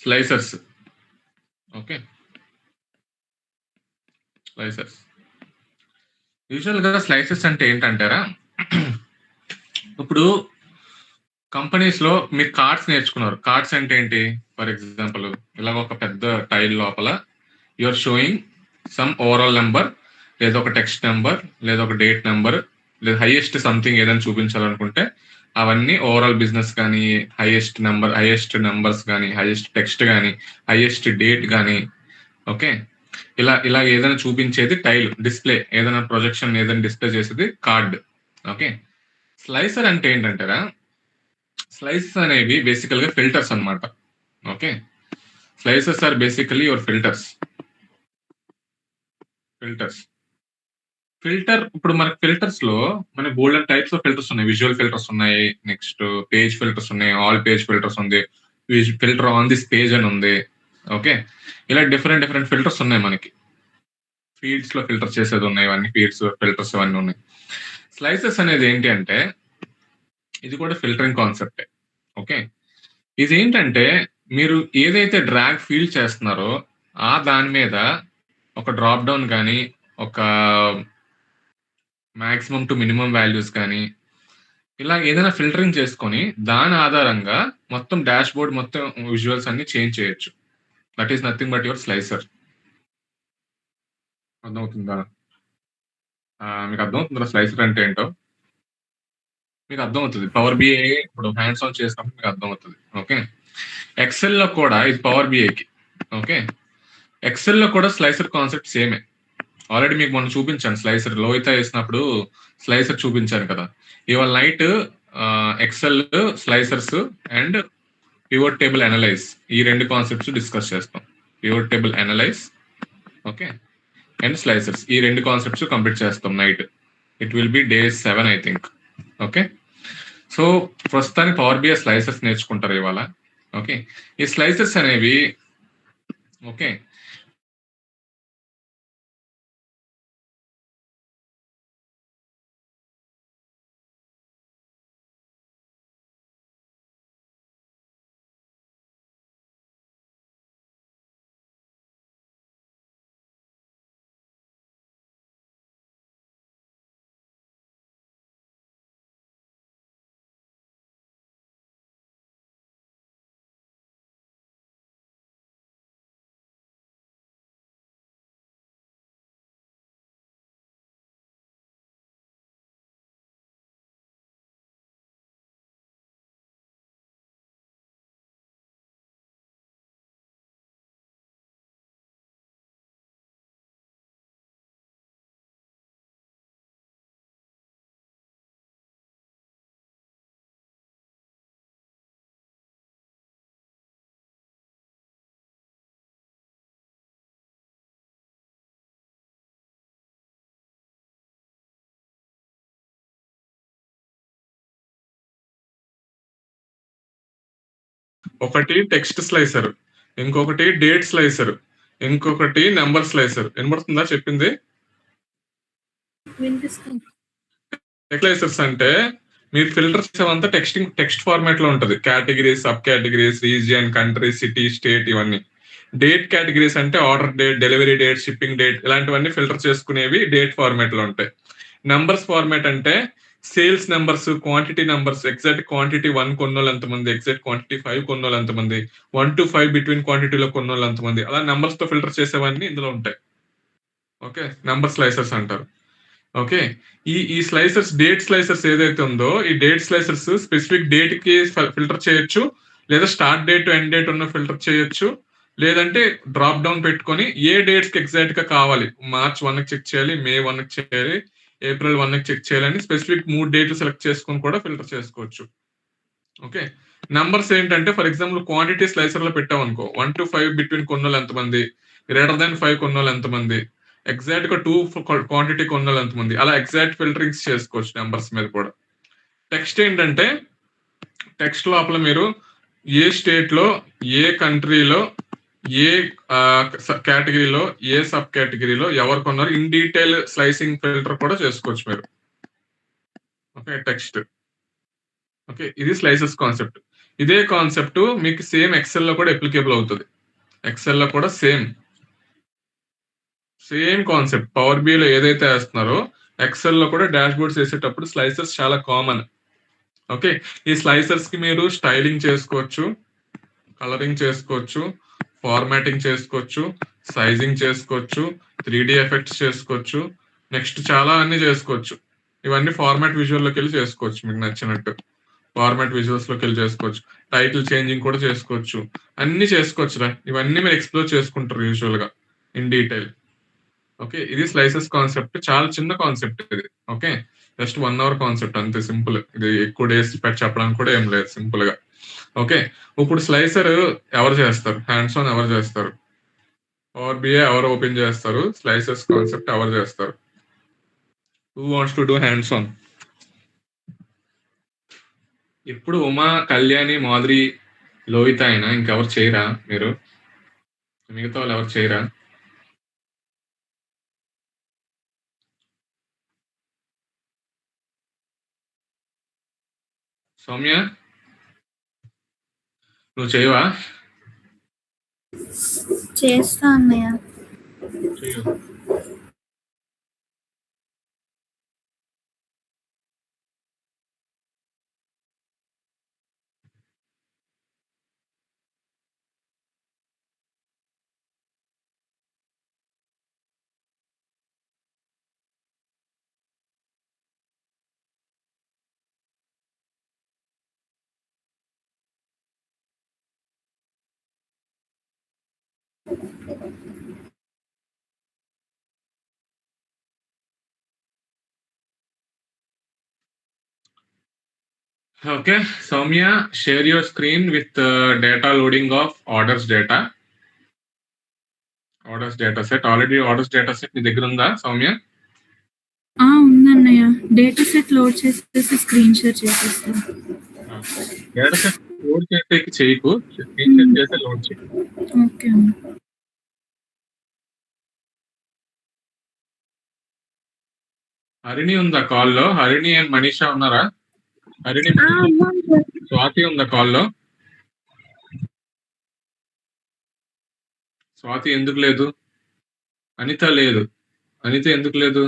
Slicers. Okay. Slicers. యూజువల్‌గా slices అంటే ఏంటంటారా? ఇప్పుడు కంపెనీస్‌లో మీరు కార్డ్స్ నేర్చుకున్నారు. కార్డ్స్ అంటే ఏంటి? ఫర్ ఎగ్జాంపుల్ ఇలాగ ఒక పెద్ద టైల్ లోపల you are showing some overall number, లేదా ఒక టెక్స్ట్ నంబర్, లేదా ఒక డేట్ నంబర్, లేదా హైయెస్ట్ సంథింగ్ ఏదైనా చూపించాలనుకుంటే అవన్నీ ఓవరాల్ బిజినెస్ కానీ, హైయెస్ట్ నంబర్స్ కానీ, హైయెస్ట్ టెక్స్ట్ కానీ, హైయెస్ట్ డేట్ కానీ, ఓకే. ఇలా ఏదైనా చూపించేది టైల్ డిస్ప్లే, ఏదైనా ప్రొజెక్షన్ ఏదైనా డిస్ప్లే చేసేది కార్డ్. ఓకే. స్లైసర్ అంటే ఏంటంటారా? స్లైసెస్ అనేవి బేసికల్ గా ఫిల్టర్స్ అన్నమాట. Okay. Slices are basically your filters. Filter ఇప్పుడు మనకి ఫిల్టర్స్ లో మన గోల్డెన్ టైప్స్ ఆఫ్ ఫిల్టర్స్ ఉన్నాయి. విజువల్ ఫిల్టర్స్ ఉన్నాయి, నెక్స్ట్ పేజ్ ఫిల్టర్స్ ఉన్నాయి, ఆల్ పేజ్ ఫిల్టర్స్ ఉంది, ఫిల్టర్ ఆన్ దిస్ పేజ్ అని ఉంది. ఓకే. ఇలా డిఫరెంట్ ఫిల్టర్స్ ఉన్నాయి మనకి. ఫీల్డ్స్ లో ఫిల్టర్ చేసేది ఉన్నాయి, ఇవన్నీ ఫీల్డ్స్ ఫిల్టర్స్ ఇవన్నీ ఉన్నాయి. స్లైసెస్ అనేది ఏంటి అంటే ఇది కూడా ఫిల్టరింగ్ కాన్సెప్టే. ఓకే. ఇది ఏంటంటే మీరు ఏదైతే డ్రాగ్ ఫీల్ చేస్తున్నారో ఆ దాని మీద ఒక డ్రాప్ డౌన్ కానీ, ఒక మాక్సిమం టు మినిమం వాల్యూస్ కానీ, ఇలా ఏదైనా ఫిల్టరింగ్ చేసుకొని దాని ఆధారంగా మొత్తం డాష్ బోర్డ్ మొత్తం విజువల్స్ అన్ని చేంజ్ చేయొచ్చు. That is nothing but your slicer. అర్థమవుతుందా? మీకు అర్థమవుతుందా స్లైసర్ అంటే ఏంటో? మీకు అర్థమవుతుంది. పవర్ బిఐ ఇప్పుడు హ్యాండ్స్ ఆన్ చేసినప్పుడు మీకు అర్థమవుతుంది. ఓకే. ఎక్సెల్ లో కూడా ఇది పవర్ బిఐకి. ఓకే. ఎక్సెల్ లో కూడా స్లైసర్ కాన్సెప్ట్ సేమే. ఆల్రెడీ మీకు మొన్న చూపించాను స్లైసర్ లోహిత వేసినప్పుడు స్లైసర్ చూపించాను కదా. ఇవాళ night Excel slicers and pivot table analyze ఈ రెండు కాన్సెప్ట్స్ డిస్కస్ చేస్తాం. Pivot table analyze, okay, and slicers ఈ రెండు కాన్సెప్ట్స్ కంప్లీట్ చేస్తాం night. It will be day 7 I think. Okay. So ప్రస్తుతానికి పవర్ బిఐ స్లైసర్స్ నేర్చుకుంటారు ఇవాళ. ఓకే. ఈ స్లైసర్స్ అనేవి ఓకే ఒకటి టెక్స్ట్ స్లైసర్, ఇంకొకటి డేట్ స్లైసర్, ఇంకొకటి నెంబర్ స్లైసర్. వినబడుతుందా చెప్పింది? స్లైసర్స్ అంటే మీరు ఫిల్టర్ చేసేవంతా టెక్స్ట్ ఫార్మాట్ లో ఉంటది. Categories, sub categories, region, country, city, state ఇవన్నీ. డేట్ కేటగిరీస్ అంటే order date, delivery date, shipping date ఇలాంటివన్నీ ఫిల్టర్ చేసుకునేవి డేట్ ఫార్మాట్ లో ఉంటాయి. నంబర్స్ ఫార్మాట్ అంటే sales numbers, quantity numbers, exact quantity 1 కొన్నోళ్ళు ఎంతమంది, ఎగ్జాక్ట్ క్వాంటిటీ 5 కొన్నోళ్ళు ఎంతమంది, 1 to 5 బిట్వీన్ క్వాంటిటీలో కొన్నోళ్ళు ఎంతమంది, అలా నెంబర్స్ తో ఫిల్టర్ చేసేవన్నీ ఇందులో ఉంటాయి. ఓకే. నెంబర్ స్లైసర్స్ అంటారు. ఓకే. ఈ స్లైసర్స్ డేట్ స్లైసర్స్ ఏదైతే ఉందో ఈ డేట్ స్లైసర్స్ స్పెసిఫిక్ డేట్ కి ఫిల్టర్ చేయొచ్చు, లేదా స్టార్ట్ డేట్ ఎండ్ డేట్ ఉన్న ఫిల్టర్ చేయొచ్చు, లేదంటే డ్రాప్ డౌన్ పెట్టుకొని ఏ డేట్స్ కి ఎగ్జాక్ట్ గా కావాలి, మార్చ్ 1 కి చెక్ చేయాలి, మే 1 కి చేయాలి, ఏప్రిల్ 1 కి చెక్ చేయాలని స్పెసిఫిక్ 3 డేట్లు సెలెక్ట్ చేసుకొని కూడా ఫిల్టర్ చేసుకోవచ్చు. ఓకే. నంబర్స్ ఏంటంటే ఫర్ ఎగ్జాంపుల్ క్వాంటిటీ స్లైసర్ లో పెట్టాం అనుకో 1 to 5 బిట్వీన్ కొన్నోళ్ళు ఎంతమంది, గ్రేటర్ దాన్ 5 కొన్నోళ్ళు ఎంతమంది, ఎగ్జాక్ట్ గా 2 క్వాంటిటీ కొన్నోళ్ళు ఎంతమంది, అలా ఎగ్జాక్ట్ ఫిల్టరింగ్స్ చేసుకోవచ్చు నెంబర్స్ మీద కూడా. టెక్స్ట్ ఏంటంటే టెక్స్ట్ లోపల మీరు ఏ స్టేట్ లో, ఏ కంట్రీలో, ఏ కేటగిరీలో, ఏ సబ్ కేటగిరీలో ఎవరు కొన్నారు ఇన్ డీటెయిల్ స్లైసింగ్ ఫిల్టర్ కూడా చేసుకోవచ్చు మీరు. ఓకే. టెక్స్ట్. ఓకే. ఇది స్లైసెస్ కాన్సెప్ట్. ఇదే కాన్సెప్ట్ మీకు సేమ్ ఎక్సెల్ లో కూడా అప్లికేబుల్ అవుతుంది. ఎక్సెల్ లో కూడా సేమ్ కాన్సెప్ట్. పవర్ బిఐలో ఏదైతే వేస్తున్నారో ఎక్సెల్ లో కూడా డాష్ బోర్డ్స్ వేసేటప్పుడు స్లైసెస్ చాలా కామన్. ఓకే, ఈ స్లైసర్స్ కి మీరు స్టైలింగ్ చేసుకోవచ్చు, కలరింగ్ చేసుకోవచ్చు, ఫార్మాటింగ్ చేసుకోవచ్చు, సైజింగ్ చేసుకోవచ్చు, 3D ఎఫెక్ట్స్ చేసుకోవచ్చు, నెక్స్ట్ చాలా అన్ని చేసుకోవచ్చు. ఇవన్నీ ఫార్మాట్ విజువల్ లోకి వెళ్ళి చేసుకోవచ్చు మీకు నచ్చినట్టు. ఫార్మాట్ విజువల్స్ లోకి వెళ్ళి చేసుకోవచ్చు, టైటిల్ చేంజింగ్ కూడా చేసుకోవచ్చు, అన్ని చేసుకోవచ్చురా. ఇవన్నీ మీరు ఎక్స్ప్లోర్ చేసుకుంటారు యూజువల్ గా ఇన్ డీటెయిల్. ఓకే, ఇది స్లైసెస్ కాన్సెప్ట్, చాలా చిన్న కాన్సెప్ట్ ఇది. ఓకే, జస్ట్ 1 అవర్ కాన్సెప్ట్ అంతే, సింపుల్. ఇది ఎక్కువ డేస్ పెట్టి చెప్పడానికి కూడా ఏం లేదు, సింపుల్ గా. ఓకే, ఇప్పుడు స్లైసర్ ఎవరు చేస్తారు? హ్యాండ్స్ ఆన్ ఎవరు చేస్తారు? పవర్ బిఐ ఎవరు ఓపెన్ చేస్తారు? స్లైసెస్ కాన్సెప్ట్ ఎవరు చేస్తారు? Who wants to do hands on? ఇప్పుడు ఉమా, కళ్యాణి, మాధురి, లోహిత అయినా ఇంకెవరు చేయరా? మీరు మిగతా వాళ్ళు ఎవరు చేయరా? సౌమ్య, నువ్వు చేయవా? చేస్తా అన్నయ్య. చెయ్యు. Okay, Soumya, share your screen with data loading of orders data. Orders data set. Already orders data set మీ దగ్గర ఉందా సౌమ్య? ఉందన్నయ్య. డేటా సెట్ లోడ్ చేసేసి స్క్రీన్ షేర్ చేసేస్తాను. డేటా సెట్ లోడ్ చేసేకి చేయకు, స్క్రీన్ షేర్ చేస్తే లోడ్ చేయి. ఓకే అన్న. హరిణి ఉందా కాల్లో? హరిణి అండ్ మనీషా ఉన్నారా? హరిణి, స్వాతి ఉందా కాల్లో? స్వాతి ఎందుకు లేదు? అనిత లేదు. అనిత ఎందుకు లేదు?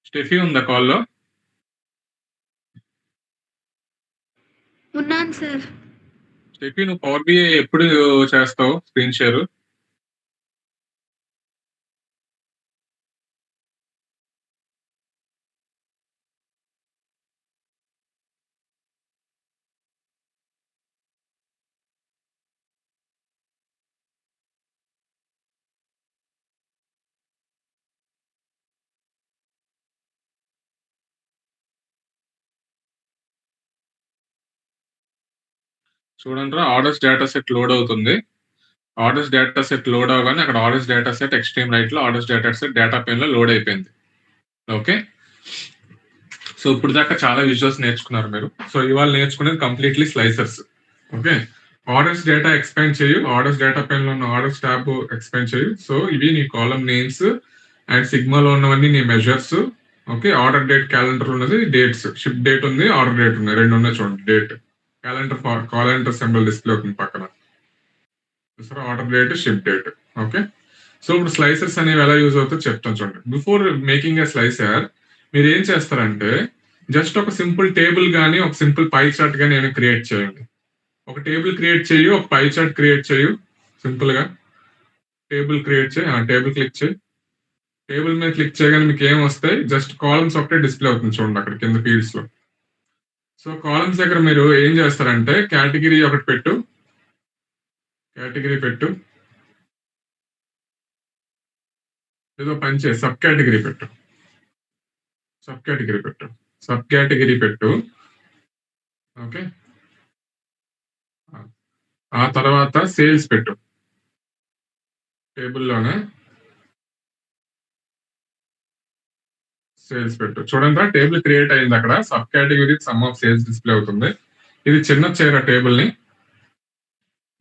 స్టెఫీ ఉందా కాల్లో? ఉన్నాను సార్. స్టెఫీ, నువ్వు పవర్ బిఐ ఎప్పుడు చేస్తావు స్క్రీన్ షేర్? చూడండి, ఆర్డర్స్ డేటా సెట్ లోడ్ అవుతుంది. ఆర్డర్స్ డేటా సెట్ లోడ్ అవగానే అక్కడ orders data set extreme right లో orders data set data pane లో లోడ్ అయిపోయింది. ఓకే, సో ఇప్పుడు దాకా చాలా విజువల్స్ నేర్చుకున్నారు మీరు. సో ఇవాళ నేర్చుకునేది completely slicers. Okay, orders data expand చేయు, ఆర్డర్స్ డేటా పెన్ లో ఉన్న ఆర్డర్స్ ట్యాబ్ ఎక్స్పాండ్ చేయు. సో ఇవి నీ కాలం నేమ్స్ అండ్ సిగ్మాలో ఉన్నవన్నీ నీ measures. Okay, order date calendar ఉన్నది, డేట్స్, షిప్ డేట్ ఉంది, ఆర్డర్ డేట్ ఉంది, రెండు ఉన్నాయి చూడండి. డేట్ క్యాలెండర్ సింబల్ డిస్ప్లే అవుతుంది పక్కన. Order date, ship date. Okay, so ఇప్పుడు స్లైసర్స్ అనేవి ఎలా యూజ్ అవుతుందో చెప్తాను చూడండి. బిఫోర్ మేకింగ్ ఎ స్లైసర్ మీరు ఏం చేస్తారంటే జస్ట్ ఒక సింపుల్ టేబుల్ కానీ ఒక సింపుల్ పై చార్ట్ కానీ ఏమైనా క్రియేట్ చేయండి. ఒక టేబుల్ క్రియేట్ చేయు, ఒక పై చార్ట్ క్రియేట్ చేయు. సింపుల్ గా టేబుల్ క్రియేట్ చేయి, టేబుల్ క్లిక్ చేయి. టేబుల్ మీద క్లిక్ చేయగానే మీకు ఏం వస్తాయి? జస్ట్ కాలమ్స్ ఒకటే డిస్ప్లే అవుతుంది చూడండి అక్కడ కింద ఫీల్డ్స్ లో. సో కాలమ్స్ దగ్గర మీరు ఏం చేస్తారంటే కేటగిరీ ఒకటి పెట్టు, కేటగిరీ పెట్టు. ఏదో పని చేయి, సబ్ కేటగిరీ పెట్టు, సబ్ కేటగిరీ పెట్టు, సబ్ కేటగిరీ పెట్టు. ఓకే, ఆ తర్వాత సేల్స్ పెట్టు టేబుల్లోనే. సేల్స్ పెట్టు. చూడండి, టేబుల్ క్రియేట్ అయింది. అక్కడ sub category some of sales display అవుతుంది. ఇది చిన్న చేయరా టేబుల్ ని?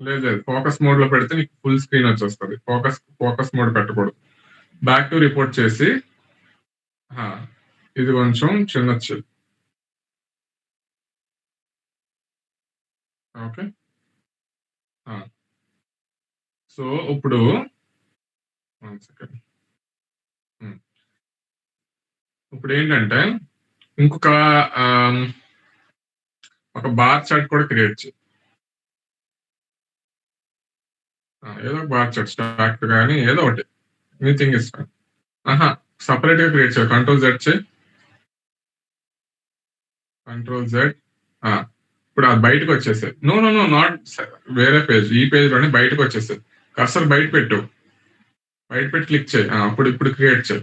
లేదు, ఫోకస్ మోడ్ లో పెడితే నీకు ఫుల్ స్క్రీన్ వచ్చేస్తుంది. ఫోకస్ మోడ్ పెట్టకూడదు. బ్యాక్ టు రిపోర్ట్ చేసి ఇది కొంచెం చిన్న ఓకే. ఆ! సో, ఇప్పుడు 1 సెకండ్. హ్మ్. ఇప్పుడేంటంటే ఇంకొక ఆహ్, ఒక బార్ చార్ట్ కూడా క్రియేట్ చెయి. ఏదో ఒక బార్ చార్ట్ స్టాక్డ్ గాని ఏదో ఒకటి. Anything is fine. అహా! సెపరేట్‌గా క్రియేట్ చేయి. కంట్రోల్ జెడ్ చెయి. Control Z. ఆ! ఇప్పుడు అది బయటకొచ్చేసాయి. నో, నో, నో నాట్ వేరే పేజ్. ఈ పేజ్‌లోనే బయటకొచ్చేసాయి. కర్సర్ బయట పెట్టు. బయట పెట్టి క్లిక్ చేయి. ఇప్పుడు క్రియేట్ చెయి.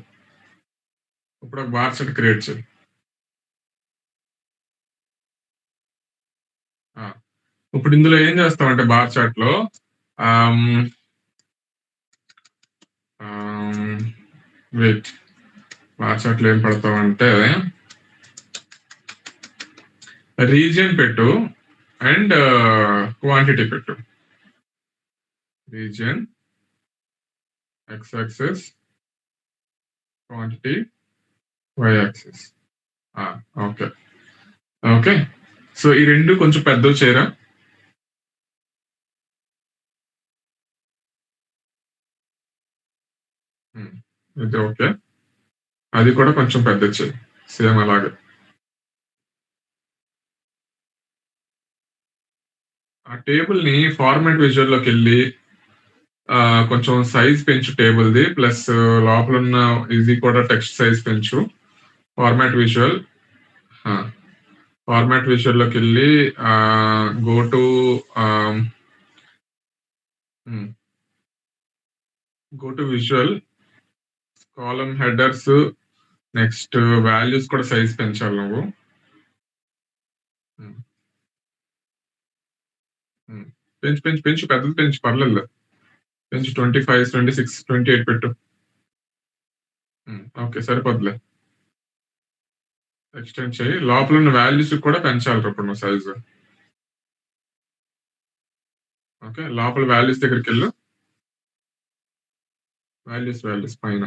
ఇప్పుడు ఒక బార్ చార్ట్ క్రియేట్ చెయి. ఆ! ఇప్పుడు ఇందులో ఏం చేస్తామంటే బార్ చార్ట్‌లో ఆహ్, ఆహ్, వెయిట్ బార్ చార్ట్‌లో ఏం పెడతామంటే రీజియన్ పెట్టు అండ్ క్వాంటిటీ పెట్టు. Region, X axis, quantity, Y axis. Okay. Okay. So, ఈ 2 కొంచెం పెద్దవి చేయరా? హ్మ్. ఇది ఓకే. అది కూడా కొంచెం పెద్దది చెయి. సేమ్ అలాగే. ఆ టేబుల్‌ని ఫార్మాట్ విజువల్‌లోకెళ్ళి కొంచెం సైజ్ పెంచు టేబుల్‌ది. ప్లస్ లోపలున్న ఇది కూడా టెక్స్ట్ సైజ్ పెంచు. Format visual. ఆ! ఫార్మాట్ విజువల్‌లోకెళ్ళి గో టు ఆహ్, హ్మ్. Go to visual, column headers, next values కూడా సైజ్ పెంచాలి నువ్వు. హ్మ్. హ్మ్. పెంచు. పెద్దది పెంచు పర్లేదు. పెంచు 25, 26, 28 పెట్టు. ఓకే. సరిపోద్దిలే. ఎక్స్‌టెండ్ చెయ్యి. లోపలున్న వాల్యూస్ కూడా పెంచాలిరా ఇప్పుడు నువ్వు సైజు. ఓకే. లోపల వాల్యూస్ దగ్గరికెళ్ళు. వాల్యూస్ పైన.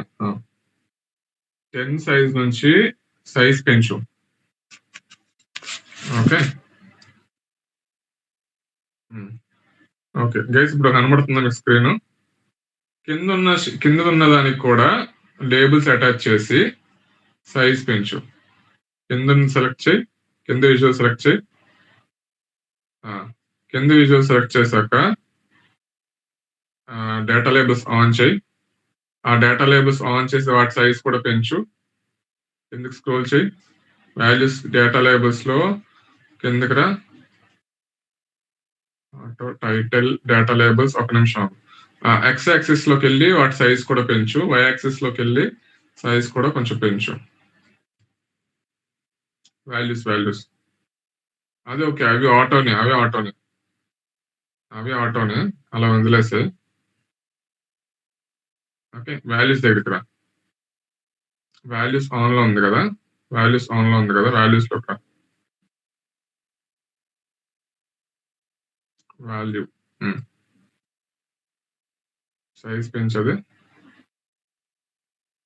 10 సైజ్ నుంచి సైజ్ పెంచు. ఓకే. హ్మ్. ఓకే. గైస్ ఇప్పుడు కనబడుతుందా మీకు స్క్రీను? కిందనున్న దానికి కూడా లేబుల్స్ అటాచ్ చేసి సైజ్ పెంచు. కిందది సెలెక్ట్ చెయి. కింద విజువల్ సెలెక్ట్ చెయి. ఆ! కింద విజువల్ సెలెక్ట్ చేశాక డేటా లేబుల్స్ ఆన్ చెయి. ఆ డేటా లేబుల్స్ ఆన్ చేసి వాటి సైజ్ కూడా పెంచు. కిందకి స్క్రోల్ చెయి. వాల్యూస్ డేటా లేబుల్స్‌లో కిందకి రా. ఆటో టైటిల్ డేటా లేబుల్స్ ఒక నిమిషం. ఎక్స్ యాక్సిస్‌లోకెళ్ళి వాటి సైజ్ కూడా పెంచు. వై యాక్సిస్‌లోకెళ్ళి సైజ్ కూడా కొంచెం పెంచు. వాల్యూస్. అది ఓకే. అవి ఆటోనే. అలా వదిలేసేయి. ఓకే. వాల్యూస్ దగ్గరికి రా. వాల్యూస్ ఆన్‌లో ఉంది గదా! వాల్యూస్‌లోకి రా. వాల్యూ. హ్మ్. సైజ్ పెంచది.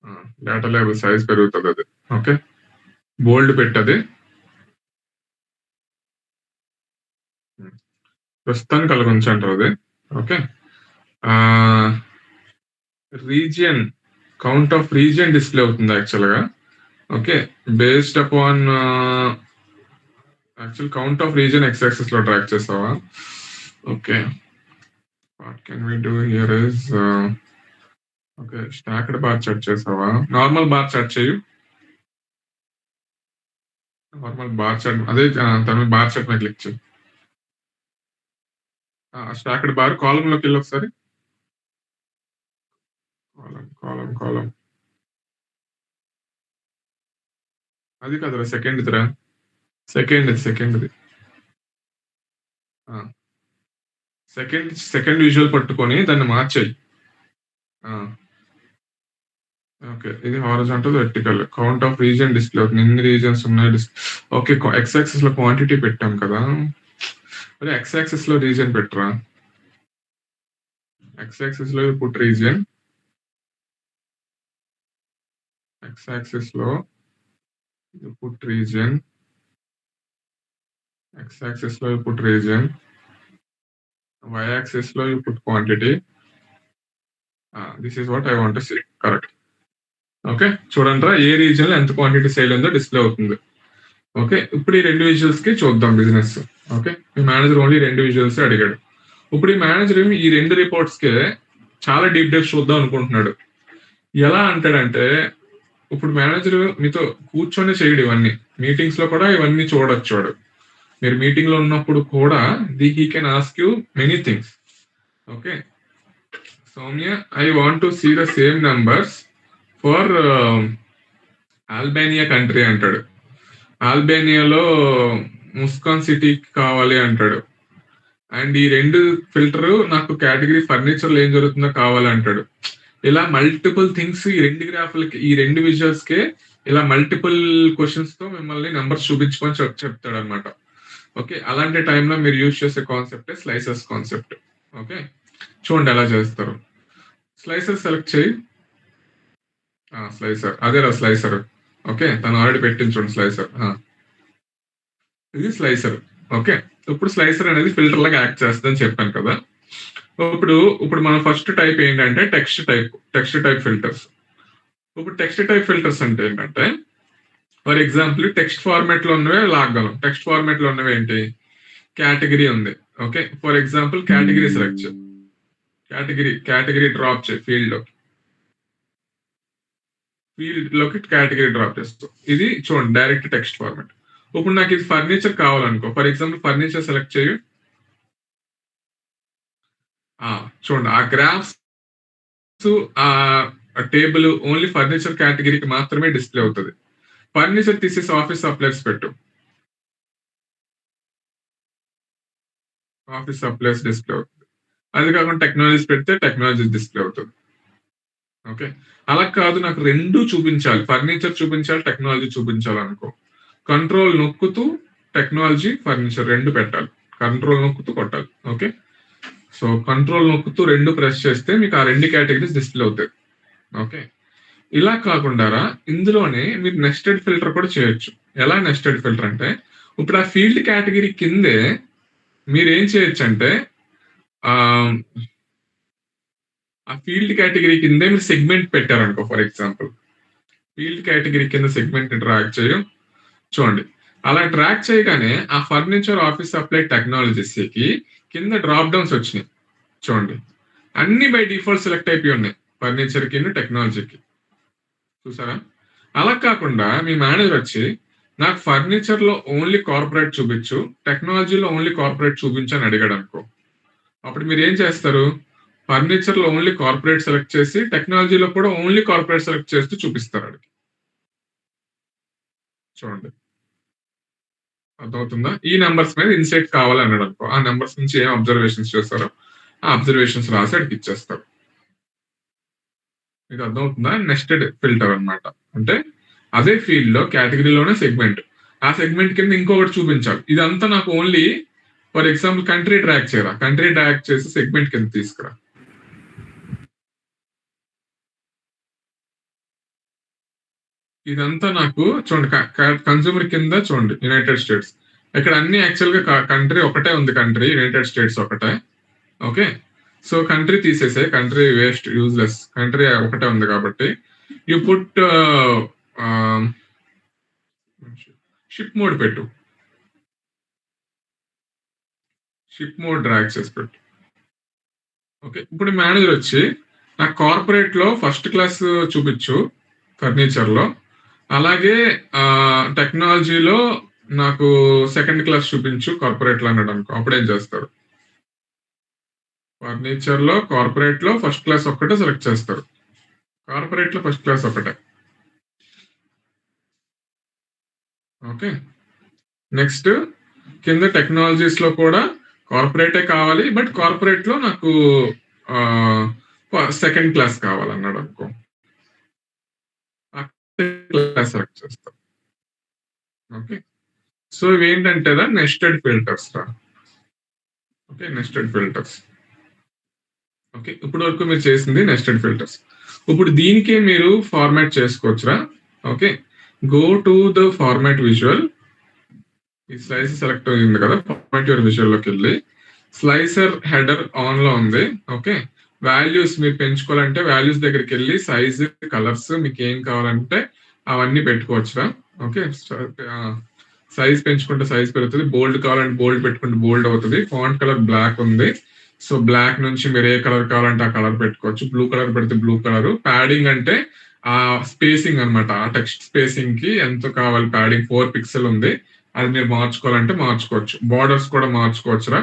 ఆ! డేటా లేబుల్ సైజ్ పెరుగుతదది. ఓకే. బోల్డ్ పెట్టది. హ్మ్. ప్రస్తుతానికి అలాగ ఉంచండ్రది. Okay. Ah, region count of region display అవుతుంది యాక్చువల్‌గా. Okay. Based upon actual count of region X యాక్సిస్‌లో ట్రాక్ చేసావా? Okay. What can we do here is okay. Stacked bar chart చేసావా? నార్మల్ బార్ చార్ట్ చెయ్యి. Normal bar chart అదే దాని మీద bar chart మీద క్లిక్ చెయి. స్టాక్డ్ బార్ కాలమ్‌లోకెళ్ళి ఒకసారి. కాలమ్. అది కాదురా సెకండ్‌దిరా. సెకండ్‌ది. ఆ! సెకండ్ విజువల్ పట్టుకొని దాన్ని మార్చేయి. ఆ! ఓకే. ఇది horizontal, vertical. Count of region display అవుతుంది. ఎన్ని రీజియన్స్ ఉన్నాయి ఓకే. ఎక్స్ యాక్సిస్‌లో క్వాంటిటీ పెట్టాం కదా! అదే ఎక్స్ యాక్సిస్‌లో రీజియన్ పెట్టురా. ఎక్స్ యాక్సిస్‌లో పుట్ రీజియన్. ఎక్స్ యాక్సిస్‌లో పుట్ రీజియన్. ఎక్స్ యాక్సిస్‌లో పుట్ రీజియన్. Y axis లో you put quantity. This is what I want to see. Correct. Okay, చూడండి ఏ రీజియన్ లో ఎంత క్వాంటిటీ సేల్ ఉందో డిస్ప్లే అవుతుంది. ఓకే, ఇప్పుడు ఈ రెండు విజువల్స్ కి చూద్దాం బిజినెస్. ఓకే, మీ మేనేజర్ ఓన్లీ రెండు విజువల్స్ అడిగాడు. ఇప్పుడు ఈ మేనేజర్ ఈ రెండు రిపోర్ట్స్ కి చాలా డీప్ డెప్స్ చూద్దాం అనుకుంటున్నాడు. ఎలా అంటాడంటే, ఇప్పుడు మేనేజర్ మీతో కూర్చొని చేయడు ఇవన్నీ, మీటింగ్స్ లో కూడా ఇవన్నీ చూడొచ్చు. వాడు మీరు మీటింగ్ లో ఉన్నప్పుడు కూడా he can ask you many things. Okay, Soumya, I want to see the same numbers for Albania country అంటాడు. ఆల్బేనియాలో ముస్కాన్ సిటీ కావాలి అంటాడు. అండ్ ఈ రెండు ఫిల్టర్ నాకు కేటగిరీ ఫర్నిచర్ లో ఏం జరుగుతుందో కావాలి అంటాడు. ఇలా మల్టిపుల్ థింగ్స్ ఈ రెండు గ్రాఫ్లకి, ఈ రెండు విజువల్స్ కే ఇలా మల్టిపుల్ క్వశ్చన్స్ తో మిమ్మల్ని నంబర్స్ చూపించుకొని చెప్తాడు అనమాట. ఓకే, అలాంటి టైంలో మీరు యూజ్ చేసే కాన్సెప్ట్ స్లైసెస్ కాన్సెప్ట్. ఓకే, చూడండి ఎలా చేస్తారు. స్లైసర్ సెలెక్ట్ చేయి. స్లైసర్, అదేరా స్లైసర్. ఓకే, తను ఆల్రెడీ పెట్టించండి స్లైసర్. ఇది స్లైసర్. ఓకే, ఇప్పుడు స్లైసర్ అనేది ఫిల్టర్ లాగా యాక్ట్ చేస్తుందని చెప్పాను కదా. ఇప్పుడు మన ఫస్ట్ టైప్ ఏంటంటే టెక్స్ట్ టైప్ ఫిల్టర్స్. ఇప్పుడు టెక్స్ట్ టైప్ ఫిల్టర్స్ అంటే ఏంటంటే, ఫర్ ఎగ్జాంపుల్ టెక్స్ట్ ఫార్మాట్ లో ఉన్నవే లాగలం. టెక్స్ట్ ఫార్మాట్ లో ఉన్నవి ఏంటి, కేటగిరీ ఉంది. Okay, for example category select చేయి, కేటగిరీ డ్రాప్ చేయి, ఫీల్డ్ లోకి కేటగిరీ డ్రాప్ చేస్తాం. ఇది చూడండి డైరెక్ట్ టెక్స్ట్ ఫార్మాట్. ఇప్పుడు నాకు ఇది ఫర్నిచర్ కావాలనుకో, ఫర్ ఎగ్జాంపుల్ ఫర్నిచర్ సెలెక్ట్ చేయు. చూడండి ఆ గ్రాఫ్స్ ఆ టేబుల్ ఓన్లీ ఫర్నిచర్ కేటగిరీకి మాత్రమే డిస్ప్లే అవుతుంది. ఫర్నిచర్ తీసేసి ఆఫీస్ సప్లైస్ పెట్టు, ఆఫీస్ సప్లైస్ డిస్ప్లే అవుతుంది. అది కాకుండా టెక్నాలజీస్ పెడితే టెక్నాలజీస్ డిస్ప్లే అవుతుంది. ఓకే, అలా కాదు నాకు రెండు చూపించాలి, ఫర్నిచర్ చూపించాలి, టెక్నాలజీ చూపించాలి అనుకో, కంట్రోల్ నొక్కుతూ టెక్నాలజీ ఫర్నిచర్ రెండు పెట్టాలి, కంట్రోల్ నొక్కుతూ కొట్టాలి. ఓకే, సో కంట్రోల్ నొక్కుతూ రెండు ప్రెస్ చేస్తే మీకు ఆ రెండు కేటగిరీస్ డిస్ప్లే అవుతాయి. ఓకే, ఇలా కాకుండా ఇందులోనే మీరు నెస్టెడ్ ఫిల్టర్ కూడా చేయొచ్చు. ఎలా నెస్టెడ్ ఫిల్టర్ అంటే, ఇప్పుడు ఆ ఫీల్డ్ కేటగిరీ కిందే మీరు ఏం చేయొచ్చు అంటే, ఆ ఫీల్డ్ కేటగిరీ కిందే మీరు సెగ్మెంట్ పెట్టారనుకో, ఫర్ ఎగ్జాంపుల్ ఫీల్డ్ కేటగిరీ కింద సెగ్మెంట్ డ్రాగ్ చేయం. చూడండి అలా ట్రాక్ చేయగానే ఆ ఫర్నిచర్ ఆఫీస్ సప్లై టెక్నాలజీస్ కి కింద డ్రాప్ డౌన్స్ వచ్చినాయి. చూడండి అన్ని బై డిఫాల్ట్ సెలెక్ట్ అయిపోయి ఉన్నాయి, ఫర్నిచర్ కి టెక్నాలజీకి. చూసారా? అలా కాకుండా మీ మేనేజర్ వచ్చి నాకు ఫర్నిచర్ లో ఓన్లీ కార్పొరేట్ చూపించు, టెక్నాలజీలో ఓన్లీ కార్పొరేట్ చూపించు అని అడిగాడు అనుకో, అప్పుడు మీరు ఏం చేస్తారు, ఫర్నిచర్ లో ఓన్లీ కార్పొరేట్ సెలెక్ట్ చేసి టెక్నాలజీలో కూడా ఓన్లీ కార్పొరేట్ సెలెక్ట్ చేస్తూ చూపిస్తారు అడిగి. చూడండి అర్థమవుతుందా? ఈ నెంబర్స్ మీద ఇన్సైట్ కావాలన్నాడు అనుకో, ఆ నెంబర్స్ నుంచి ఏం అబ్జర్వేషన్స్ చేస్తారో ఆ అబ్జర్వేషన్స్ రాసి అడిగి ఇచ్చేస్తారు. మీకు అర్థమవుతుందా? నెస్టెడ్ ఫిల్టర్ అన్నమాట. అంటే అదే ఫీల్డ్ లో కేటగిరీలోనే సెగ్మెంట్, ఆ సెగ్మెంట్ కింద ఇంకొకటి చూపించాలి. ఇదంతా నాకు only for example country track చేయరా, కంట్రీ ట్రాక్ చేసి సెగ్మెంట్ కింద తీసుకురా. ఇదంతా నాకు చూడండి కన్స్యూమర్ కింద చూడండి యునైటెడ్ స్టేట్స్, ఇక్కడ అన్ని యాక్చువల్ గా కంట్రీ ఒకటే ఉంది, కంట్రీ యునైటెడ్ స్టేట్స్ ఒకటే. ఓకే, సో కంట్రీ తీసేసే, కంట్రీ వేస్ట్ యూజ్లెస్, కంట్రీ ఒకటే ఉంది కాబట్టి యూ పుట్ షిప్ మోడ్ పెట్టు, షిప్ మోడ్ డ్రాగ్ చేసి పెట్టు. ఓకే, ఇప్పుడు మేనేజర్ వచ్చి నాకు కార్పొరేట్ లో ఫస్ట్ క్లాస్ చూపించు ఫర్నిచర్ లో, అలాగే టెక్నాలజీలో నాకు సెకండ్ క్లాస్ చూపించు కార్పొరేట్ లో అన్నాడు అనుకో, అప్పుడేం చేస్తారు, ఫర్నిచర్ లో కార్పొరేట్ లో ఫస్ట్ క్లాస్ ఒక్కటే సెలెక్ట్ చేస్తారు, కార్పొరేట్ లో ఫస్ట్ క్లాస్ ఒకటే. ఓకే, నెక్స్ట్ కింద టెక్నాలజీస్ లో కూడా కార్పొరేటే కావాలి, బట్ కార్పొరేట్ లో నాకు సెకండ్ క్లాస్ కావాలన్నాడు అనుకో, క్లాస్ సెలెక్ట్ చేస్తాం. ఓకే, సో ఇవేంటంటే నెస్టెడ్ ఫిల్టర్స్ రా. Okay, nested filters. ఓకే, ఇప్పటి వరకు మీరు చేసింది నెస్టెడ్ ఫిల్టర్స్. ఇప్పుడు దీనికే మీరు ఫార్మాట్ చేసుకోవచ్చురా. Okay, go to the format visual, ఈ స్లైస్ సెలెక్ట్ అయింది కదా, ఫార్మాట్ యువర్ విజువల్ లోకి వెళ్ళి స్లైసర్ హెడర్ ఆన్ లో ఉంది. ఓకే, వాల్యూస్ మీరు పెంచుకోవాలంటే వాల్యూస్ దగ్గరికి వెళ్ళి సైజ్, కలర్స్ మీకు ఏం కావాలంటే అవన్నీ పెట్టుకోవచ్చురా. ఓకే, సైజ్ పెంచుకుంటే సైజ్ పెరుగుతుంది, బోల్డ్ కావాలంటే బోల్డ్ పెట్టుకుంటే బోల్డ్ అవుతుంది. ఫాంట్ కలర్ బ్లాక్ ఉంది, సో బ్లాక్ నుంచి మీరు ఏ కలర్ కావాలంటే ఆ కలర్ పెట్టుకోవచ్చు. బ్లూ కలర్ పెడితే బ్లూ కలర్. ప్యాడింగ్ అంటే ఆ స్పేసింగ్ అనమాట, ఆ టెక్స్ట్ స్పేసింగ్ కి ఎంత కావాలి ప్యాడింగ్ 4 పిక్సెల్ ఉంది, అది మీరు మార్చుకోవాలంటే మార్చుకోవచ్చు. బార్డర్స్ కూడా మార్చుకోవచ్చురా.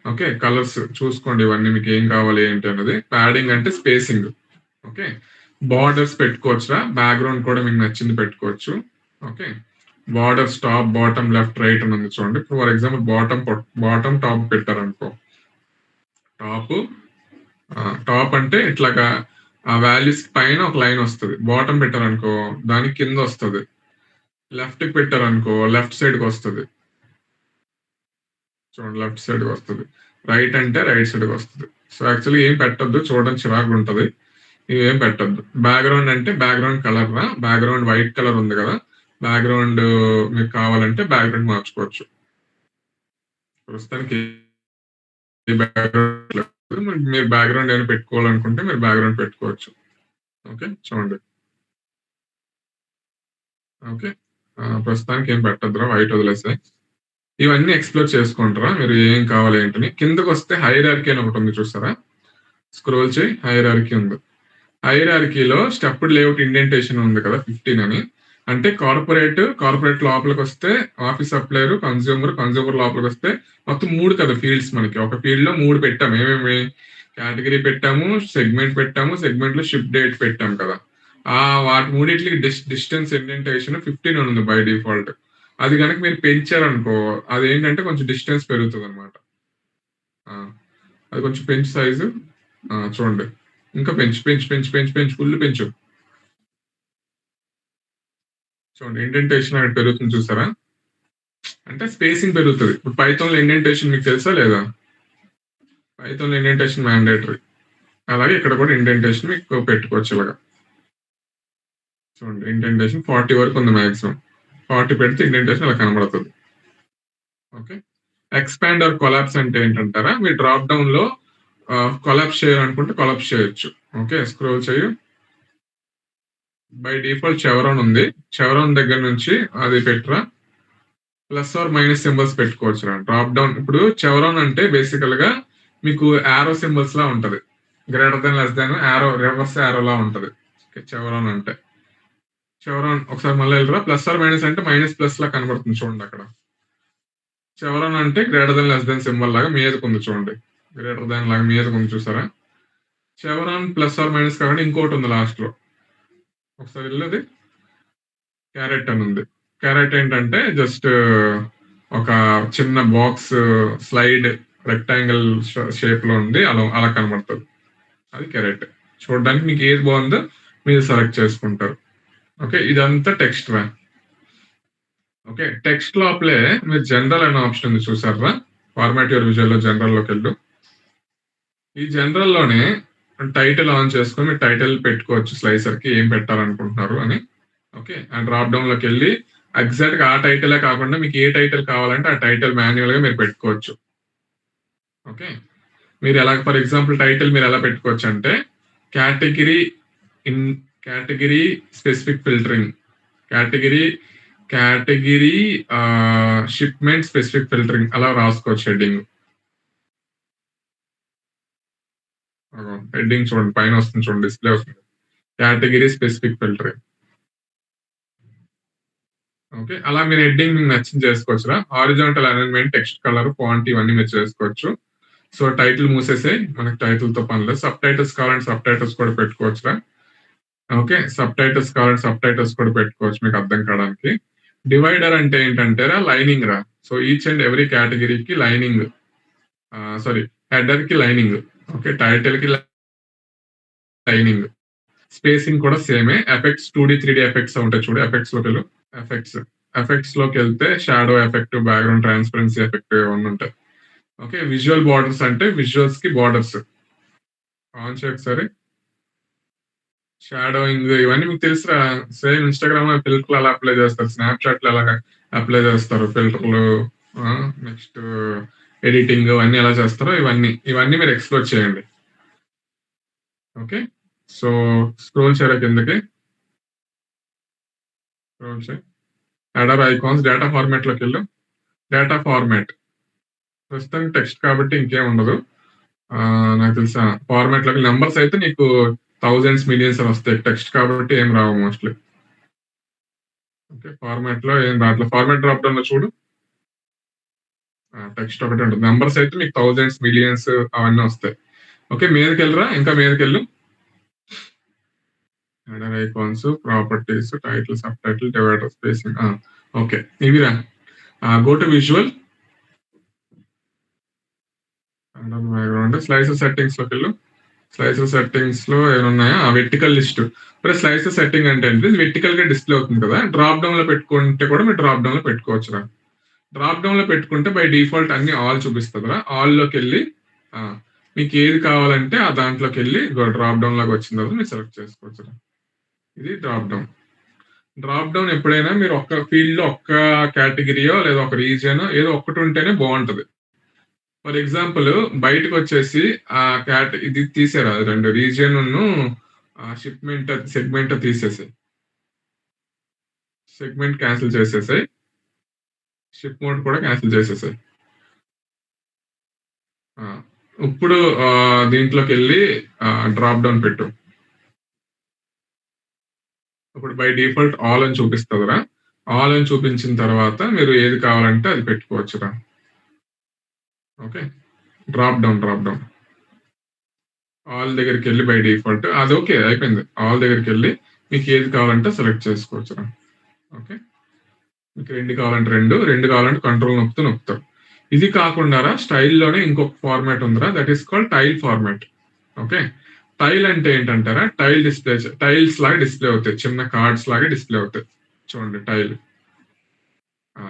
ఓకే, కలర్స్ చూసుకోండి ఇవన్నీ మీకు ఏం కావాలి ఏంటి అన్నది. ప్యాడింగ్ అంటే స్పేసింగ్. ఓకే, బార్డర్స్ పెట్టుకోవచ్చురా, బ్యాక్గ్రౌండ్ కూడా మీకు నచ్చింది పెట్టుకోవచ్చు. Okay, borders top, bottom, left, right అని ఉంది చూడండి. ఫర్ ఎగ్జాంపుల్ బాటమ్ టాప్ పెట్టారనుకో, టాప్ టాప్ అంటే ఇట్లాగా ఆ వాల్యూస్ పైన ఒక లైన్ వస్తుంది. బాటమ్ పెట్టారనుకో దానికి కింద వస్తుంది. లెఫ్ట్ కి పెట్టారనుకో లెఫ్ట్ సైడ్ కి వస్తుంది. చూడండి లెఫ్ట్ సైడ్ కి వస్తుంది. రైట్ అంటే రైట్ సైడ్ కి వస్తుంది. సో యాక్చువల్లీ ఏం పెట్టద్దు, చూడడానికి చిరాకు ఉంటుంది, ఇవేం పెట్టద్దు. బ్యాక్గ్రౌండ్ అంటే బ్యాక్గ్రౌండ్ కలర్ రా, బ్యాక్గ్రౌండ్ వైట్ కలర్ ఉంది కదా, బ్యాక్గ్రౌండ్ మీకు కావాలంటే బ్యాక్గ్రౌండ్ మార్చుకోవచ్చు. ప్రస్తుతానికి మీరు బ్యాక్గ్రౌండ్ ఏమైనా పెట్టుకోవాలనుకుంటే మీరు బ్యాక్గ్రౌండ్ పెట్టుకోవచ్చు. ఓకే చూడండి. ఓకే, ప్రస్తుతానికి ఏం పెట్టద్దురా, వైట్ వదిలేసాయి. ఇవన్నీ ఎక్స్ప్లోర్ చేసుకుంటారా మీరు ఏం కావాలి ఏంటని. కిందకు వస్తే హైరార్కీ అని ఒకటి ఉంది చూస్తారా, స్క్రోల్ చేయి, హైరార్కీ ఉంది. హైరార్కీలో స్టెప్డ్ లేఅవుట్ ఇండెంటేషన్ ఉంది కదా 15 అని, అంటే కార్పొరేట్ లోపలికి వస్తే ఆఫీస్ సప్లయర్, కన్జ్యూమర్ లోపలికి వస్తే మొత్తం 3 కదా ఫీల్డ్స్ మనకి. ఒక ఫీల్డ్ లో 3 పెట్టాము. ఏమేమి? కేటగిరీ పెట్టాము, సెగ్మెంట్ పెట్టాము, సెగ్మెంట్ లో షిప్ డేట్ పెట్టాము కదా. వాటి మూడిట్లకి డిస్టెన్స్ ఇండెంటేషన్ 15 ఉంది బై డిఫాల్ట్. అది కనుక మీరు పెంచారనుకో అదేంటంటే కొంచెం డిస్టెన్స్ పెరుగుతుంది అనమాట. అది కొంచెం పెంచు సైజు, చూడండి. ఇంకా పెంచు ఫుల్ పెంచు. చూడండి ఇండెంటేషన్ అనేది పెరుగుతుంది చూసారా, అంటే స్పేసింగ్ పెరుగుతుంది. ఇప్పుడు పైథాన్ లో ఇండెంటేషన్ మీకు తెలుసా లేదా? పైథాన్ లో ఇండెంటేషన్ మ్యాండేటరీ. అలాగే ఇక్కడ కూడా ఇండెంటేషన్ మీకు పెట్టుకోవచ్చు ఇలాగా. చూడండి ఇండెంటేషన్ 40 వరకు ఉంది మాక్సిమం. 40 పెడితే ఇండెంటేషన్ అలా కనబడుతుంది. ఓకే, ఎక్స్పాండ్ ఆర్ కొలాప్స్ అంటే ఏంటంటారా, మీరు డ్రాప్ డౌన్ లో కొలాప్స్ చేయాలనుకుంటే కొలాప్స్ చేయొచ్చు. ఓకే, స్క్రోల్ చేయు. బై డిఫాల్ట్ చెవరాన్ ఉంది, చెవరాన్ దగ్గర నుంచి అది పెట్టరా, ప్లస్ ఆర్ మైనస్ సింబల్స్ పెట్టుకోవచ్చు. డ్రాప్ డౌన్ ఇప్పుడు చెవరాన్ అంటే బేసికల్ గా మీకు యారో సింబల్స్ లా ఉంటది, greater than less than arrow, reverse arrow లా ఉంటది చెవరాన్ అంటే. చెవరాన్ ఒకసారి మళ్ళీ వెళ్ళరా, ప్లస్ ఆర్ మైనస్ అంటే మైనస్ ప్లస్ లా కనబడుతుంది చూడండి అక్కడ. చెవరాన్ అంటే greater than less than symbol లాగా మీదకుంది చూడండి, గ్రేటర్ దెన్ లాగా మీదకుంది చూసారా. చెవరాన్ ప్లస్ ఆర్ మైనస్ కాకుండా ఇంకోటి ఉంది లాస్ట్ లో, ఒకసారి వెళ్ళేది క్యారెట్ అని ఉంది. క్యారెట్ ఏంటంటే జస్ట్ ఒక చిన్న బాక్స్ స్లైడ్ రెక్టాంగిల్ షేప్ లో ఉంది, అలా కనబడుతుంది, అది క్యారెట్. చూడడానికి మీకు ఏది బాగుందో మీరు సెలెక్ట్ చేసుకుంటారు. ఓకే, ఇదంతా టెక్స్ట్ రా. ఓకే, టెక్స్ట్ లోపలే మీరు జనరల్ అనే ఆప్షన్ ఉంది చూసారా, ఫార్మాట్ యువర్ విజువల్ లో జనరల్ లోకి వెళ్ళు. ఈ జనరల్ లోనే టైటిల్ ఆన్ చేసుకొని మీరు టైటిల్ పెట్టుకోవచ్చు, స్లైసర్ కి ఏం పెట్టాలనుకుంటున్నారు అని. ఓకే, ఆ డ్రాప్ డౌన్ లోకి వెళ్ళి ఎగ్జాక్ట్ గా ఆ టైటిలే కాకుండా మీకు ఏ టైటిల్ కావాలంటే ఆ టైటిల్ మాన్యువల్ గా మీరు పెట్టుకోవచ్చు. ఓకే, మీరు ఎలా ఫర్ ఎగ్జాంపుల్ టైటిల్ మీరు ఎలా పెట్టుకోవచ్చు అంటే category specific filtering, category shipment specific filtering అలా రాసుకోవచ్చు. హెడ్డింగ్ చూడండి పైన వస్తుంది చూడండి, డిస్ప్లే వస్తుంది, కేటగిరీ స్పెసిఫిక్ ఫిల్టరింగ్. ఓకే, అలా మీరు హెడ్డింగ్ మీకు నచ్చింది చేసుకోవచ్చురా. Horizontal alignment, text colour, font ఇవన్నీ మీరు చేసుకోవచ్చు. సో టైటిల్ మూసేసే, మనకి టైటిల్ తో పని లేదు. సబ్ టైటిల్స్ కావాలంటే సబ్ టైటిల్స్ కూడా పెట్టుకోవచ్చురా. ఓకే, సబ్ టైటిల్స్ కావాలంటే సబ్ టైటిల్స్ కూడా పెట్టుకోవచ్చు మీకు అర్థం కావడానికి. డివైడర్ అంటే ఏంటంటే రా లైనింగ్ రా. సో ఈచ్ అండ్ ఎవ్రీ కేటగిరీకి లైనింగ్, సారీ హెడర్ కి లైనింగ్, ఓకే టైటిల్ కి లైనింగ్, స్పేసింగ్ కూడా సేమే. ఎఫెక్ట్స్ 2D 3D ఎఫెక్ట్స్ ఉంటాయి చూడు, ఎఫెక్ట్స్ లోకి వెళ్ళు. ఎఫెక్ట్స్ లోకి వెళ్తే shadow effect, background transparency effect ఇవన్నీ ఉంటాయి. ఓకే, విజువల్ బార్డర్స్ అంటే విజువల్స్ కి బార్డర్స్ ఆన్ చేయ ఒకసారి. షాడోయింగ్ ఇవన్నీ మీకు తెలుసురా, సేమ్ ఇన్స్టాగ్రామ్ లో ఫిల్టర్లు అలా అప్లై చేస్తారు, స్నాప్ చాట్ లో అలా అప్లై చేస్తారు ఫిల్టర్లు. నెక్స్ట్ ఎడిటింగ్ అన్నీ ఎలా చేస్తారో ఇవన్నీ మీరు ఎక్స్‌ప్లోర్ చేయండి. ఓకే. సో, స్క్రోల్ చేయరా కిందకి. స్క్రోల్ చేయి. హెడర్ ఐకాన్స్ డేటా ఫార్మాట్‌లోకెళ్ళు. Data format. ప్రస్తుతానికి టెక్స్ట్ కాబట్టి ఇంకేం ఉండదు. నాకు తెలిసి ఫార్మాట్‌లోకి నంబర్స్ అయితే నీకు థౌసండ్స్, మిలియన్స్ అని వస్తాయి. టెక్స్ట్ కాబట్టి ఏం రావు మోస్ట్‌లీ. ఓకే. ఫార్మాట్‌లో ఏం రాట్లే. ఫార్మాట్ డ్రాప్ డౌన్‌లో చూడు. టెక్స్ట్ ఒకటే ఉంటది. నంబర్స్ అయితే మీకు థౌసండ్స్, మిలియన్స్ అవన్నీ వస్తాయి. ఓకే. మీదకెళ్ళరా ఇంకా మీదకెళ్ళు. Header icons, properties, title, subtitle, divider, spacing. Okay. ఇవిరా. Go to visual. Under background slicer సెట్టింగ్స్‌లోకెళ్ళు. స్లైసర్ సెట్టింగ్స్‌లో ఏమన్నాయా? Vertical list. మరి స్లైసర్ సెట్టింగ్ అంటే ఏంటి? వెర్టికల్‌గా డిస్‌ప్లే అవుతుంది కదా! డ్రాప్ డౌన్‌లో పెట్టుకుంటే కూడా మీరు డ్రాప్ డౌన్‌లో పెట్టుకోవచ్చురా. డ్రాప్ డౌన్‌లో పెట్టుకుంటే బై డిఫాల్ట్ అన్ని ఆల్ చూపిస్తదిరా. ఆల్‌లోకెళ్ళి మీకు ఏది కావాలంటే ఆ దాంట్లోకెళ్ళి డ్రాప్ డౌన్ లాగా వచ్చిన తర్వాత మీరు సెలెక్ట్ చేసుకోవచ్చురా. ఇది డ్రాప్ డౌన్. డ్రాప్ డౌన్ ఎప్పుడైనా మీరు ఒక్క ఫీల్డ్‌లో ఒక్క కేటగిరీయో లేదా ఒక రీజియనో ఏదో ఒక్కటి ఉంటేనే బావుంటది. ఫర్ ఎగ్జాంపుల్ బయటకొచ్చేసి ఇది తీసేరా 2 రీజియన్‌ను సెగ్మెంట్ తీసేసేయి. సెగ్మెంట్ క్యాన్సిల్ చేసేసేయి. షిప్ మోడ్ కూడా క్యాన్సిల్ చేసేసేయి. ఆ! ఇప్పుడు దీంట్లోకెళ్ళి డ్రాప్ డౌన్ పెట్టు. ఇప్పుడు బై డిఫాల్ట్ ఆల్ అని చూపిస్తదిరా. ఆల్ అని చూపించిన తర్వాత మీరు ఏది కావాలంటే అది పెట్టుకోవచ్చురా. ఓకే. Drop down. ఆల్ దగ్గరికెళ్ళి బై డిఫాల్ట్ అది ఓకే అయిపోయింది. ఆల్ దగ్గరికెళ్ళి మీకు ఏది కావాలంటే సెలెక్ట్ చేసుకోవచ్చురా. ఓకే. మీకు 2 కావాలంటే 2 కావాలంటే కంట్రోల్ నొక్కుతారు. ఇది కాకుండారా స్టైల్‌లోనే ఇంకొక ఫార్మాట్ ఉందిరా. That is called tile format. Okay. Tile అంటే ఏంటంటారా? టైల్స్ లాగా డిస్‌ప్లే అవుతాయి. చిన్న కార్డ్స్ లాగా డిస్‌ప్లే అవుతాయి. చూడండి టైల్. ఆ!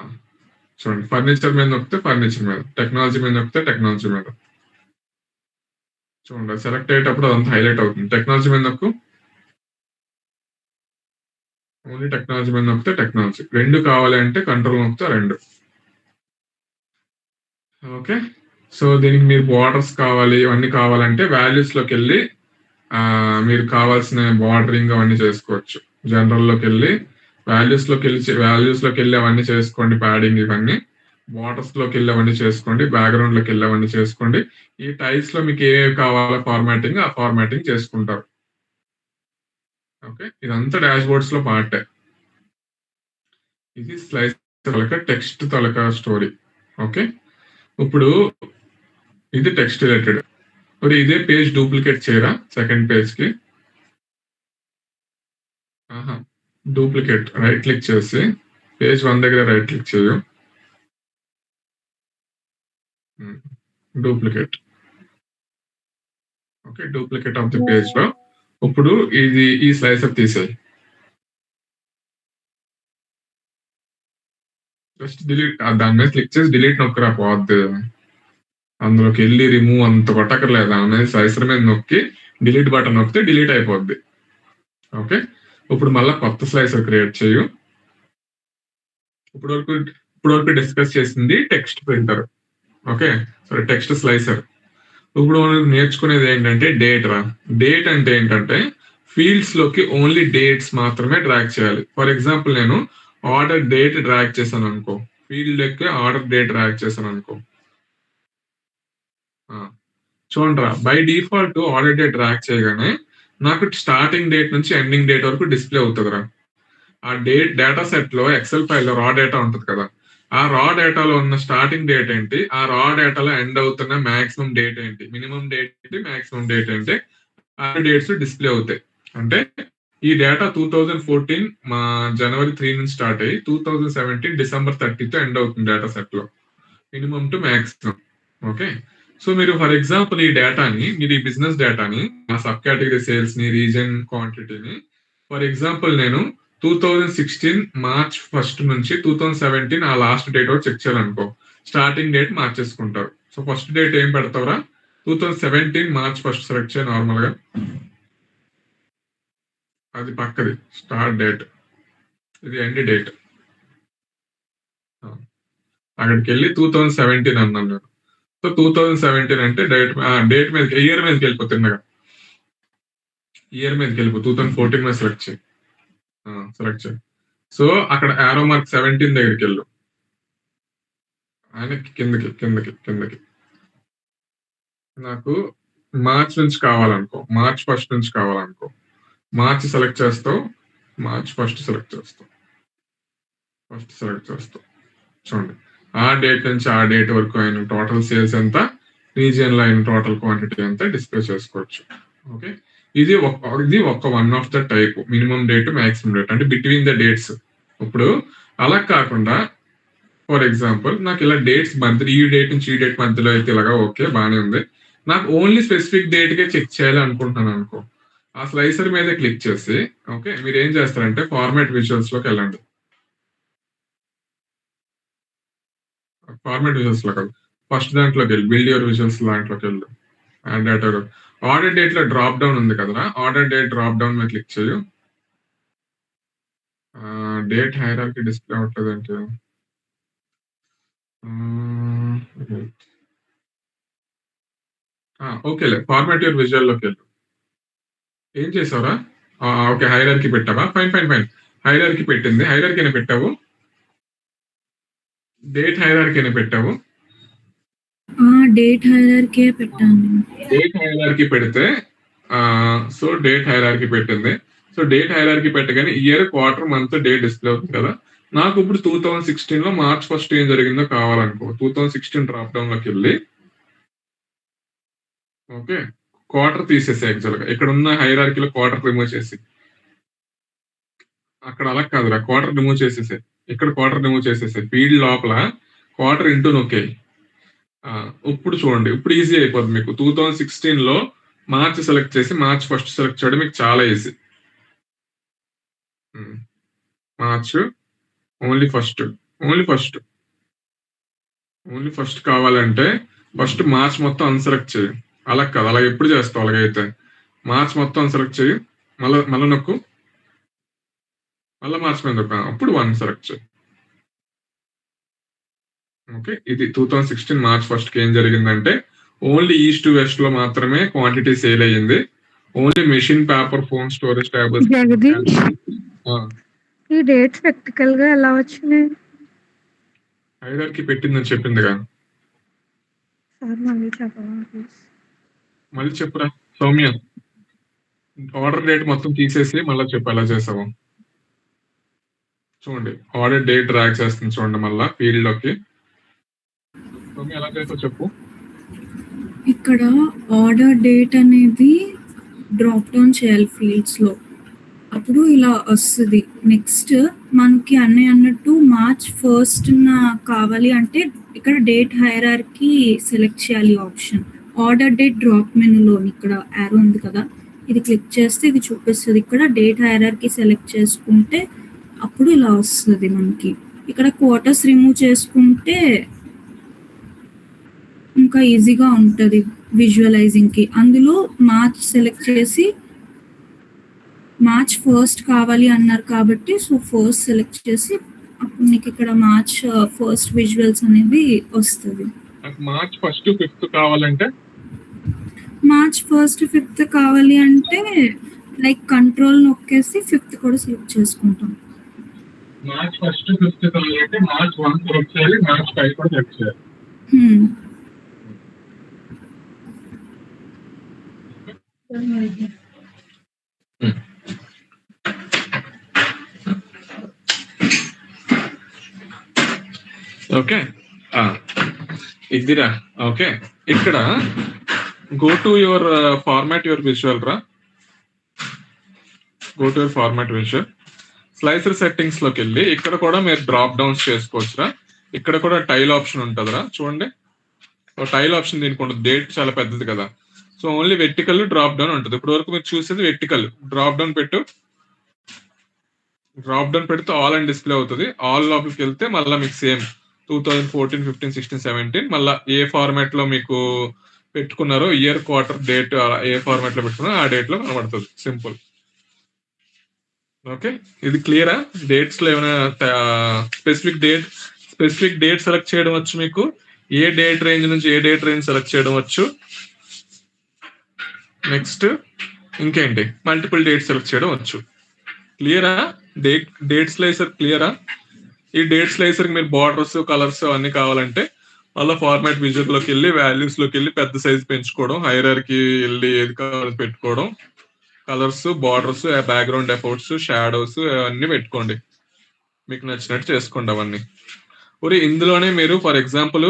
చూడండి ఫర్నిచర్ మీద నొక్కితే ఫర్నిచర్ మీద. టెక్నాలజీ మీద నొక్కితే టెక్నాలజీ మీద. చూడండి సెలెక్ట్ అయ్యేటప్పుడు అదంతా హైలైట్ అవుతుంది. టెక్నాలజీ మీద నొక్కు. ఓన్లీ టెక్నాలజీ మీద నొక్కితే టెక్నాలజీ. 2 కావాలి అంటే కంట్రోల్ నొక్కితే 2. ఓకే. సో, దీనికి మీరు బోర్డర్స్ కావాలి, ఇవన్నీ కావాలంటే వాల్యూస్‌లోకెళ్ళి మీరు కావాల్సిన బోర్డరింగ్ అవన్నీ చేసుకోవచ్చు. జనరల్‌లోకెళ్ళి వాల్యూస్‌లోకెళ్ళి అవన్నీ చేసుకోండి ప్యాడింగ్ ఇవన్నీ. బోర్డర్స్‌లోకెళ్ళి అవన్నీ చేసుకోండి. బ్యాక్‌గ్రౌండ్‌లోకెళ్ళి అవన్నీ చేసుకోండి. ఈ టైల్స్‌లో మీకు ఏవేవి కావాలో ఫార్మాటింగ్, ఆ ఫార్మాటింగ్ చేసుకుంటారు. ఓకే. ఇదంతా డాష్‌బోర్డ్స్‌లో పార్టే. ఇది స్లైస్ తాలూకా టెక్స్ట్ తాలూకా స్టోరీ. ఓకే. ఇప్పుడు ఇది టెక్స్ట్ రిలేటెడ్. మరి ఇదే పేజ్ డూప్లికేట్ చేయరా సెకండ్ పేజ్‌కి? ఆహా! డూప్లికేట్ రైట్ క్లిక్ చేసి పేజ్ 1 దగ్గర రైట్ క్లిక్ చెయ్యు. హ్మ్. Duplicate. Okay. Duplicate of the పేజ్‌లో ఇప్పుడు ఈ స్లైసర్ తీసేయి. జస్ట్ డిలీట్ దాని మీద క్లిక్ చేసి డిలీట్ నొక్కురా పోద్ది. అందులోకెళ్ళి రిమూవ్ అంత కొట్టక్కర్లేదు. దాని మీద స్లైసర్ మీద నొక్కి డిలీట్ బటన్ నొక్కితే డిలీట్ అయిపోద్ది. ఓకే. ఇప్పుడు మళ్ళా కొత్త స్లైసర్ క్రియేట్ చెయ్యు. ఇప్పటివరకు డిస్కస్ చేసింది text printer. Okay. Sorry text slicer. ఇప్పుడు మనం నేర్చుకునేది ఏంటంటే డేట్ రా. డేట్ అంటే ఏంటంటే ఫీల్డ్స్‌లోకి ఓన్లీ డేట్స్ మాత్రమే డ్రాగ్ చేయాలి. ఫర్ ఎగ్జాంపుల్ నేను ఆర్డర్ డేట్ డ్రాగ్ చేశాననుకో. ఫీల్డ్‌లోకి ఆర్డర్ డేట్ డ్రాగ్ చేశాననుకో. ఆ! చూడండిరా by default order date drag చేయగానే నాకు స్టార్టింగ్ డేట్ నుంచి ఎండింగ్ డేట్ వరకు డిస్‌ప్లే అవుతదిరా. ఆ డేటా సెట్‌లో ఎక్సెల్ ఫైల్‌లో రా డేటా ఉంటది కదా! ఆ రా డేటాలో ఉన్న స్టార్టింగ్ డేట్ ఏంటి? ఆ రా డేటాలో ఎండ్ అవుతున్న మాక్సిమం డేట్ ఏంటి? మినిమమ్ డేట్ ఏంటి? మాక్సిమం డేట్ ఏంటి? ఆ డేట్స్ డిస్‌ప్లే అవుతాయి. అంటే ఈ డేటా 2014 జనవరి 3 నుంచి స్టార్ట్ అయ్యి 2017 డిసెంబర్ 30తో ఎండ్ అవుతుంది డేటా సెట్‌లో. Minimum to maximum. Okay. So, మీరు ఫర్ ఎగ్జాంపుల్ మీరు ఈ బిజినెస్ డేటాని సబ్ కేటగరీ సేల్స్‌ని, రీజియన్ క్వాంటిటీని ఫర్ ఎగ్జాంపుల్ నేను 2016 మార్చ్ 1 నుంచి 2017 ఆ లాస్ట్ డేట్ వరకు చెక్ చేయాలనుకో. స్టార్టింగ్ డేట్ మార్చేసుకుంటారు. సో, ఫస్ట్ డేట్ ఏం పెడతావురా? 2017 మార్చ్ 1 సెలెక్ట్ చేయి నార్మల్‌గా. అది పక్కది స్టార్ట్ డేట్. ఇది ఎండ్ డేట్. ఆ! అక్కడికెళ్ళి 2017 అన్నాను నేను. సో 2017 అంటే డేట్ మీద ఇయర్ మీదకి వెళ్ళిపోతుండగా ఇయర్ మీదకి వెళ్ళిపో 2014 మీద సెలెక్ట్ చేయి. సెలెక్ట్ చేయి. సో అక్కడ ఆరో మార్క్ 17 దగ్గరికి వెళ్ళు. ఆయనకి కిందకి నాకు మార్చ్ నుంచి కావాలనుకో, మార్చ్ 1 నుంచి కావాలనుకో, మార్చ్ సెలెక్ట్ చేస్తావు, మార్చ్ 1 సెలెక్ట్ చేస్తావు, చూడండి ఆ డేట్ నుంచి ఆ డేట్ వరకు అయిన టోటల్ సేల్స్ ఎంత, రీజియన్ లో అయిన టోటల్ క్వాంటిటీ ఎంత డిస్ప్లే చేసుకోవచ్చు. ఓకే, ఇది ఒక one of the type minimum date maximum date అంటే బిట్వీన్ ద డేట్స్. ఇప్పుడు అలా కాకుండా ఫర్ ఎగ్జాంపుల్ నాకు ఇలా డేట్స్ మధ్య ఈ డేట్ నుంచి ఈ డేట్ మధ్యలో అయితే ఇలాగా ఓకే బాగానే ఉంది, నాకు ఓన్లీ స్పెసిఫిక్ డేట్ గా చెక్ చేయాలి అనుకుంటున్నాను అనుకో, ఆ స్లైసర్ మీద క్లిక్ చేసి ఓకే మీరు ఏం చేస్తారంటే ఫార్మాట్ విజువల్స్ లోకి వెళ్ళండి. ఫార్మాట్ విజువల్స్ లో కాదు, ఫస్ట్ దాంట్లోకి వెళ్ళి బిల్డ్ యువర్ విజువల్స్ దాంట్లోకి వెళ్ళి అండ్ ఆర్డర్ డేట్ లో డ్రాప్ డౌన్ ఉంది కదా, ఆర్డర్ డేట్ డ్రాప్ డౌన్ మీద క్లిక్ చేయు. డేట్ హైరార్కీ డిస్ప్లే అవ్వట్లేదు అంటే ఓకేలే, ఫార్మాట్ యువర్ విజువల్ లోకి వెళ్ళు. ఏం చేసావురా? ఓకే హైరార్కీ పెట్టావా? ఫైన్ ఫైన్ ఫైన్, హైరార్కీ పెట్టింది. హైరార్కీనే పెట్టావు, డేట్ హైరార్కీనే పెట్టావు. డేట్ హైరార్కీ పెట్టాను. డేట్ హైరార్కీ పెడితే సో డేట్ హైరార్కీ పెట్టింది. సో డేట్ హైరార్కీ పెట్టగానే year, quarter, month, date display అవుతుంది కదా. నాకు ఇప్పుడు 2016 లో మార్చ్ 1 ఏం జరిగిందో కావాలనుకో, 2016 డ్రాప్ డౌన్ లోకి వెళ్ళి ఓకే క్వార్టర్ తీసేసి యాక్చువల్ గా ఇక్కడ ఉన్న హైరార్కీలో క్వార్టర్ రిమూవ్ చేసి, అక్కడ అలా కాదురా, క్వార్టర్ రిమూవ్ చేసేసే, ఇక్కడ క్వార్టర్ రిమూవ్ చేసేసే, ఫీల్డ్ లోపల క్వార్టర్ ఇంటూ నొక్కే. ఇప్పుడు చూడండి, ఇప్పుడు ఈజీ అయిపోతుంది మీకు. 2016 లో మార్చ్ సెలెక్ట్ చేసి మార్చ్ 1 సెలెక్ట్ చేయడం మీకు చాలా ఈజీ. మార్చ్ ఓన్లీ ఫస్ట్ కావాలంటే ఫస్ట్ మార్చ్ మొత్తం అన్సెలెక్ట్ చేయి. అలా కాదు, అలా ఎప్పుడు చేస్తావు అలాగైతే మార్చ్ మొత్తం అన్సెలెక్ట్ చేయి, మళ్ళీ నొక్కు, మళ్ళీ మార్చ్ మీద నొక్కు, అప్పుడు 1 సెలెక్ట్ చేయి. ఓకే, ఇది 2016 మార్చ్ 1 కి ఏం జరిగిందంటే ఓన్లీ ఈస్ట్ వెస్ట్ లో మాత్రమే క్వాంటిటీ సేల్ అయ్యింది. Only machine, paper, phone, storage tablets. ఈ డేట్స్ ప్రాక్టికల్ గా ఎలా వచ్చినాయి? హైరార్కీ పెట్టిందని చెప్పిందిగా. సార్ మళ్ళీ చెప్పవా ప్లీజ్? మళ్ళీ చెప్పురా సౌమ్య, ఆర్డర్ డేట్ మొత్తం తీసేసి మళ్ళీ చెప్పు ఎలా చేసావు. చూడండి ఆర్డర్ డేట్ డ్రాగ్ చేస్తుంది చూడండి మళ్ళా ఫీల్డ్ లోకి. సౌమ్య ఎలా చేసావు చెప్పు. ఇక్కడ ఆర్డర్ డేట్ అనేది డ్రాప్ డౌన్ చేయాలి ఫీల్డ్స్ లో, అప్పుడు ఇలా వస్తుంది. నెక్స్ట్ మనకి అన్నట్టు మార్చ్ 1 కావాలి అంటే ఇక్కడ డేట్ హైరార్కీ సెలెక్ట్ చేయాలి ఆప్షన్. ఆర్డర్ డేట్ డ్రాప్ మెనూలో ఇక్కడ యారో ఉంది కదా, ఇది క్లిక్ చేస్తే ఇది చూపిస్తుంది. ఇక్కడ డేట్ హైరార్కీ సెలెక్ట్ చేసుకుంటే అప్పుడు ఇలా వస్తుంది మనకి. ఇక్కడ క్వార్టర్స్ రిమూవ్ చేసుకుంటే ఇంకా ఈజీగా ఉంటుంది విజువలైజింగ్కి. అందులో మార్చ్ సెలెక్ట్ చేసి మార్చ్ 1 కావాలి అన్నారు కాబట్టి సో 1 సెలెక్ట్ చేసి అప్పుడు నీకు ఇక్కడ మార్చ్ 1 విజువల్స్ అనేది వస్తుంది. మార్చ్ 1, 5 కావాలంటే మార్చ్ 1, 5 కావాలి అంటే లైక్ కంట్రోల్ నొక్కేసి 5 కూడా సెలెక్ట్ చేసుకుంటాం. మార్చ్ 1, 5 కావాలంటే మార్చ్ 1 సెలెక్ట్ చేయాలి, మార్చ్ 5 కూడా సెలెక్ట్ చేయాలి. ఓకే ఇదిరా. ఓకే, ఇక్కడ go to your format your visual రా, go to your format visual, slicer settings లోకి వెళ్ళి ఇక్కడ కూడా మీరు డ్రాప్ డౌన్స్ చేసుకోవచ్చురా. ఇక్కడ కూడా టైల్ ఆప్షన్ ఉంటుందిరా చూడండి. టైల్ ఆప్షన్ దీనికి ఉంటుంది, డేట్ చాలా పెద్దది కదా. So only vertical drop down ఉంటుంది. ఇప్పుడు వరకు మీరు చూసేది వెర్టికల్. డ్రాప్ డౌన్ పెడితే ఆల్ అండ్ డిస్ప్లే అవుతుంది. ఆల్ లోపలికి వెళ్తే మళ్ళీ మీకు సేమ్ 2014, 15, 16, 17 మళ్ళీ ఏ ఫార్మాట్ లో మీకు పెట్టుకున్నారో ఇయర్, క్వార్టర్, డేట్ ఏ ఫార్మాట్ లో పెట్టుకున్నారో ఆ డేట్ లో కనబడుతుంది. సింపుల్. ఓకే, ఇది క్లియరా? డేట్స్ లో ఏమైనా స్పెసిఫిక్ డేట్ సెలెక్ట్ చేయడం వచ్చు మీకు, ఏ డేట్ రేంజ్ నుంచి ఏ డేట్ రేంజ్ సెలెక్ట్ చేయడం వచ్చు. నెక్స్ట్ ఇంకేంటి, మల్టిపుల్ డేట్ సెలెక్ట్ చేయడం వచ్చు. క్లియరా? డేట్ స్లైసర్ క్లియరా? ఈ డేట్ స్లైసర్ మీరు బార్డర్స్ కలర్స్ అన్ని కావాలంటే మళ్ళీ ఫార్మాట్ విజువల్ లోకి వెళ్ళి వాల్యూస్ లోకి వెళ్ళి పెద్ద సైజ్ పెంచుకోవడం, హైరార్కీ వెళ్ళి ఏది కావాలి పెట్టుకోవడం, colours, borders, background efforts, shadows అవన్నీ పెట్టుకోండి. మీకు నచ్చినట్టు చేసుకోండి అవన్నీ. ఒరే ఇందులోనే మీరు ఫర్ ఎగ్జాంపుల్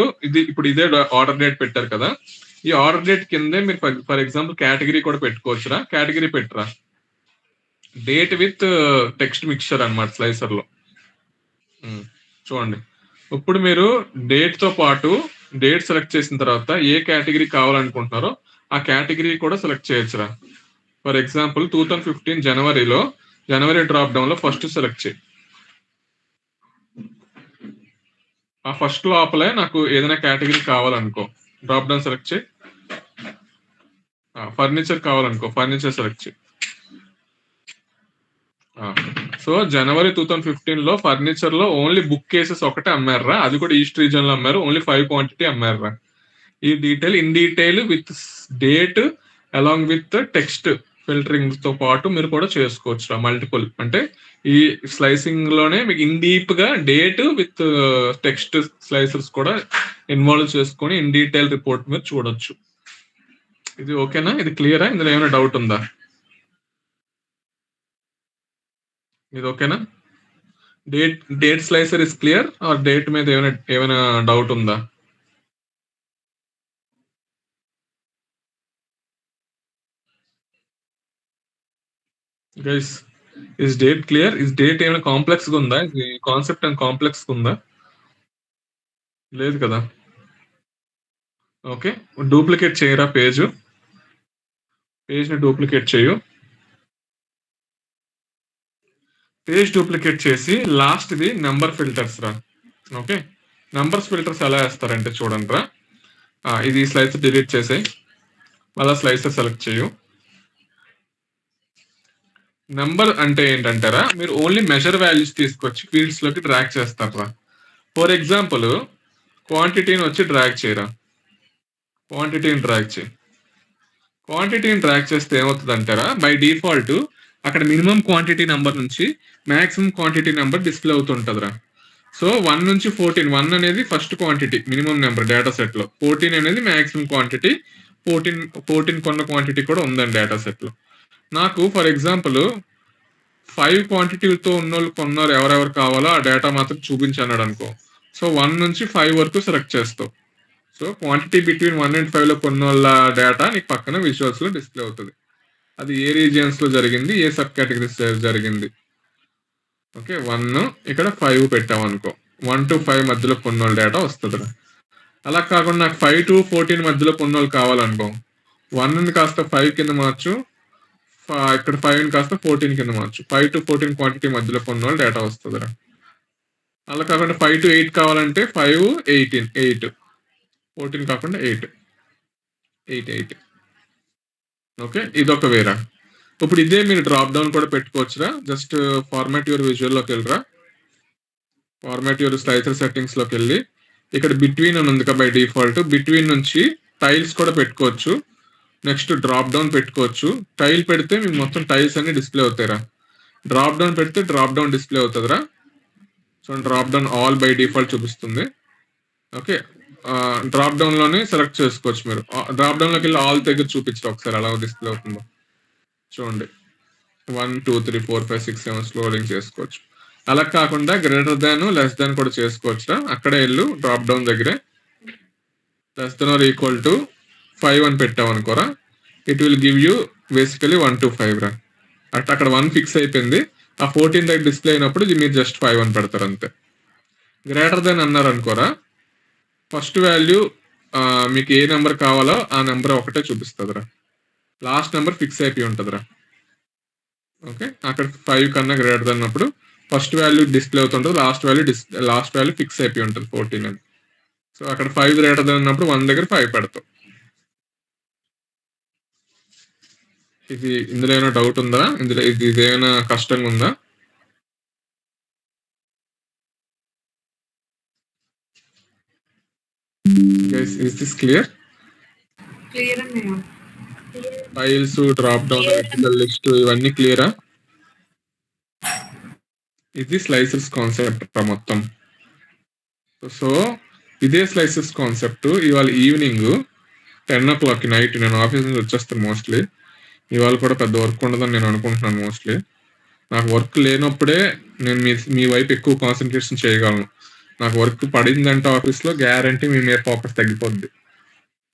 ఇప్పుడు ఇదే ఆర్డర్ డేట్ పెట్టారు కదా, ఈ ఆర్డర్ డేట్ కిందే మీరు ఫర్ ఎగ్జాంపుల్ కేటగిరీ కూడా పెట్టుకోవచ్చురా. కేటగిరీ పెట్టరా, డేట్ విత్ టెక్స్ట్ మిక్చర్ అన్నమాట స్లైసర్ లో. చూడండి, ఇప్పుడు మీరు డేట్ తో పాటు డేట్ సెలెక్ట్ చేసిన తర్వాత ఏ కేటగిరీ కావాలనుకుంటున్నారో ఆ కేటగిరీ కూడా సెలెక్ట్ చేయొచ్చురా. ఫర్ ఎగ్జాంపుల్ 2015 జనవరిలో జనవరి డ్రాప్ డౌన్ లో ఫస్ట్ సెలెక్ట్ చేయి. ఆ ఫస్ట్ లోపలే నాకు ఏదైనా కేటగిరీ కావాలనుకో, డ్రాప్ డౌన్ సెలెక్ట్ చేయి. ఫర్నిచర్ కావాలనుకో, ఫర్నిచర్ సెలెక్ట్ చేయి. సో జనవరి 2015 లో ఫర్నిచర్ లో ఓన్లీ బుక్ కేసెస్ ఒకటే అమ్మారా, అది కూడా ఈస్ట్ రీజన్ లో అమ్మారు, ఓన్లీ 5 క్వాంటిటీ అమ్మారా. ఈ detail in detail with date along with text filtering తో పాటు మీరు కూడా చేసుకోవచ్చు మల్టిపుల్. అంటే ఈ స్లైసింగ్ లోనే మీకు ఇన్ డీప్ గా డేట్ విత్ టెక్స్ట్ స్లైసర్స్ కూడా ఇన్వాల్వ్ చేసుకొని ఇన్ డీటెయిల్ రిపోర్ట్ మీరు చూడొచ్చు. ఇది ఓకేనా? ఇది క్లియరా? ఇందులో ఏమైనా డౌట్ ఉందా? ఇది ఓకేనా? Date slicer is clear are date మీద ఏమైనా డౌట్ ఉందా? Guys is date clear? Is date ఏమైనా కాంప్లెక్స్ గా ఉందా? ఈ కాన్సెప్ట్ ఏమైనా కాంప్లెక్స్ గా ఉందా? లేదు కదా. ఓకే, డూప్లికేట్ చేయరా పేజ్ ని డూప్లికేట్ చేయు. పేజ్ డూప్లికేట్ చేసి లాస్ట్ ది నెంబర్ ఫిల్టర్స్ రా. ఓకే, నంబర్స్ ఫిల్టర్స్ ఎలా వేస్తారంటే చూడండి రా. ఇది స్లైసర్ డిలీట్ చేసాయి, మళ్ళీ స్లైసర్ సెలెక్ట్ చేయు. నెంబర్ అంటే ఏంటంటారా, మీరు ఓన్లీ మెజర్ వాల్యూస్ తీసుకొచ్చి ఫీల్డ్స్ లోకి డ్రాగ్ చేస్తారా. ఫర్ ఎగ్జాంపుల్ క్వాంటిటీని వచ్చి డ్రాగ్ చేయరా, క్వాంటిటీని డ్రాగ్ చేయి. క్వాంటిటీని డ్రాగ్ చేస్తే ఏమవుతుంది అంటారా, బై డిఫాల్ట్ అక్కడ మినిమం క్వాంటిటీ నెంబర్ నుంచి మాక్సిమం క్వాంటిటీ నెంబర్ డిస్ప్లే అవుతుంటదిరా. సో 1 నుంచి 14, 1 అనేది first quantity minimum number data set లో, 14 అనేది మాక్సిమం క్వాంటిటీ, 14 కొన్న క్వాంటిటీ కూడా ఉందండి డేటా సెట్ లో. నాకు ఫర్ ఎగ్జాంపుల్ 5 క్వాంటిటీతో ఉన్నోళ్ళు కొన్నారు, ఎవరెవరు కావాలో ఆ డేటా మాత్రం చూపించన్నాడు అనుకో. సో 1 నుంచి 5 వరకు సెలెక్ట్ చేస్తావు. సో క్వాంటిటీ బిట్వీన్ 1 and 5 లో కొన్నోళ్ళ డేటా నీకు పక్కన విజువల్స్ లో డిస్ప్లే అవుతుంది. అది ఏ రీజియన్స్ లో జరిగింది, ఏ సబ్ కేటగిరీస్ జరిగింది. ఓకే, 1 ఇక్కడ 5 పెట్టాం అనుకో, 1 to 5 మధ్యలో కొన్నోళ్ళ డేటా వస్తుంది. అలా కాకుండా నాకు 5 to 14 మధ్యలో కొన్నోళ్ళు కావాలనుకో, 1 కాస్త 5 కింద మార్చు, ఇక్కడ 5 కాస్త 14 కింద మార్చు. 5 to 14 క్వాంటిటీ మధ్యలో కొన్నోళ్ళు డేటా వస్తుంది. అలా కాకుండా 5 to 8 కావాలంటే 5, 18, 8, 14 కాకుండా 8, 8. ఓకే, ఇదొక వేరా. ఇప్పుడు ఇదే మీరు డ్రాప్ డౌన్ కూడా పెట్టుకోవచ్చురా. జస్ట్ ఫార్మాట్ యువర్ విజువల్ లోకి వెళ్ళరా, ఫార్మాట్ యువర్ స్లైసర్ సెట్టింగ్స్ లోకి వెళ్ళి ఇక్కడ బిట్వీన్ అని ఉంది కదా బై డిఫాల్ట్, బిట్వీన్ నుంచి టైల్స్ కూడా పెట్టుకోవచ్చు. నెక్స్ట్ డ్రాప్ డౌన్ పెట్టుకోవచ్చు. టైల్ పెడితే మీకు మొత్తం టైల్స్ అన్ని డిస్ప్లే అవుతాయిరా. డ్రాప్ డౌన్ పెడితే డ్రాప్ డౌన్ డిస్ప్లే అవుతుందిరా. So drop down all by default చూపిస్తుంది. ఓకే, డ్రాప్ డౌన్ లోనే సెలెక్ట్ చేసుకోవచ్చు. మీరు డ్రాప్ డౌన్ లోకి వెళ్ళి ఆల్ దగ్గర చూపించరు ఒకసారి ఎలా డిస్ప్లే అవుతుందో చూడండి. 1, 2, 3, 4, 5, 6, 7 స్క్రోలింగ్ చేసుకోవచ్చు. అలా కాకుండా గ్రేటర్ దాన్ లెస్ దాన్ కూడా చేసుకోవచ్చు. అక్కడే వెళ్ళు డ్రాప్ డౌన్ దగ్గరే less than or equal to 5 అని పెట్టావు అనుకోరా, it will give you basically 1 to 5 రా. అట్లా అక్కడ 1 ఫిక్స్ అయిపోయింది. ఆ 14 దగ్గర డిస్ప్లే అయినప్పుడు మీరు జస్ట్ 5 అని పెడతారు అంతే. గ్రేటర్ దాన్ అన్నారు అనుకోరా, ఫస్ట్ వాల్యూ మీకు ఏ నెంబర్ కావాలో ఆ నెంబర్ ఒకటే చూపిస్తుందిరా. లాస్ట్ నెంబర్ ఫిక్స్ అయిపోయి ఉంటుందిరా. ఓకే, అక్కడ 5 కన్నా గ్రేటర్ దాన్ అన్నప్పుడు ఫస్ట్ వాల్యూ డిస్ప్లే అవుతుంటుంది, లాస్ట్ వాల్యూ ఫిక్స్ అయిపోయి ఉంటుంది 14 అని. సో అక్కడ 5 గ్రేటర్ దాన్ అన్నప్పుడు 1 దగ్గర 5 పెడతాం. ఇది ఇందులో ఏమైనా డౌట్ ఉందా? ఇందులో ఇది ఏమైనా కష్టంగా ఉందా? Is this clear? క్లియర్ అన్నయ్య. Files, drop down, electrical list ఇవన్నీ క్లియరా? ఇది స్లైసెస్ కాన్సెప్ట్ మొత్తం. సో ఇదే స్లైసెస్ కాన్సెప్ట్ ఇవాళ ఈవినింగ్ 10 o'clock నైట్ నేను ఆఫీస్ నుంచి వచ్చేస్తాను మోస్ట్లీ. ఇవాళ కూడా పెద్ద వర్క్ ఉండదని నేను అనుకుంటున్నాను మోస్ట్లీ. నాకు వర్క్ లేనప్పుడే నేను మీ వైపు ఎక్కువ కాన్సన్ట్రేషన్ చేయగలను. నాకు వర్క్ పడిందంటే ఆఫీస్లో గ్యారంటీ మీ మీద ఫోకస్ తగ్గిపోద్ది.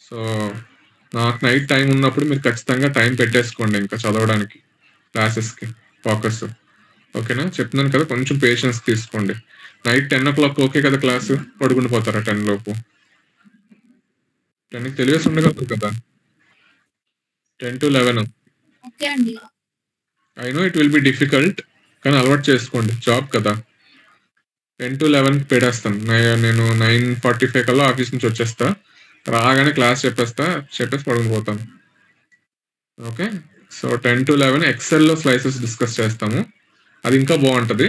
సో నాకు నైట్ టైం ఉన్నప్పుడు మీరు ఖచ్చితంగా టైం పెట్టేసుకోండి ఇంకా చదవడానికి, క్లాసెస్కి ఫోకస్. ఓకేనా? చెప్తున్నాను కదా, కొంచెం పేషెన్స్ తీసుకోండి. నైట్ 10 o'clock ఓకే కదా క్లాసు? పడుకుని పోతారా 10 లోపు? 10కి తెలివేసి ఉండగలరు కదా. 10 to 11. ఓకే అండి. I know it will be difficult, కానీ అలవాటు చేసుకోండి, జాబ్ కదా. 10 to 11 పెట్టేస్తాను. నేను 9:45 కల్లా ఆఫీస్ నుంచి వచ్చేస్తా. రాగానే క్లాస్ చెప్పేసి పడుకుని పోతాను. ఓకే. సో 10 to 11 ఎక్సెల్లో స్లైసెస్ డిస్కస్ చేస్తాము. అది ఇంకా బాగుంటుంది.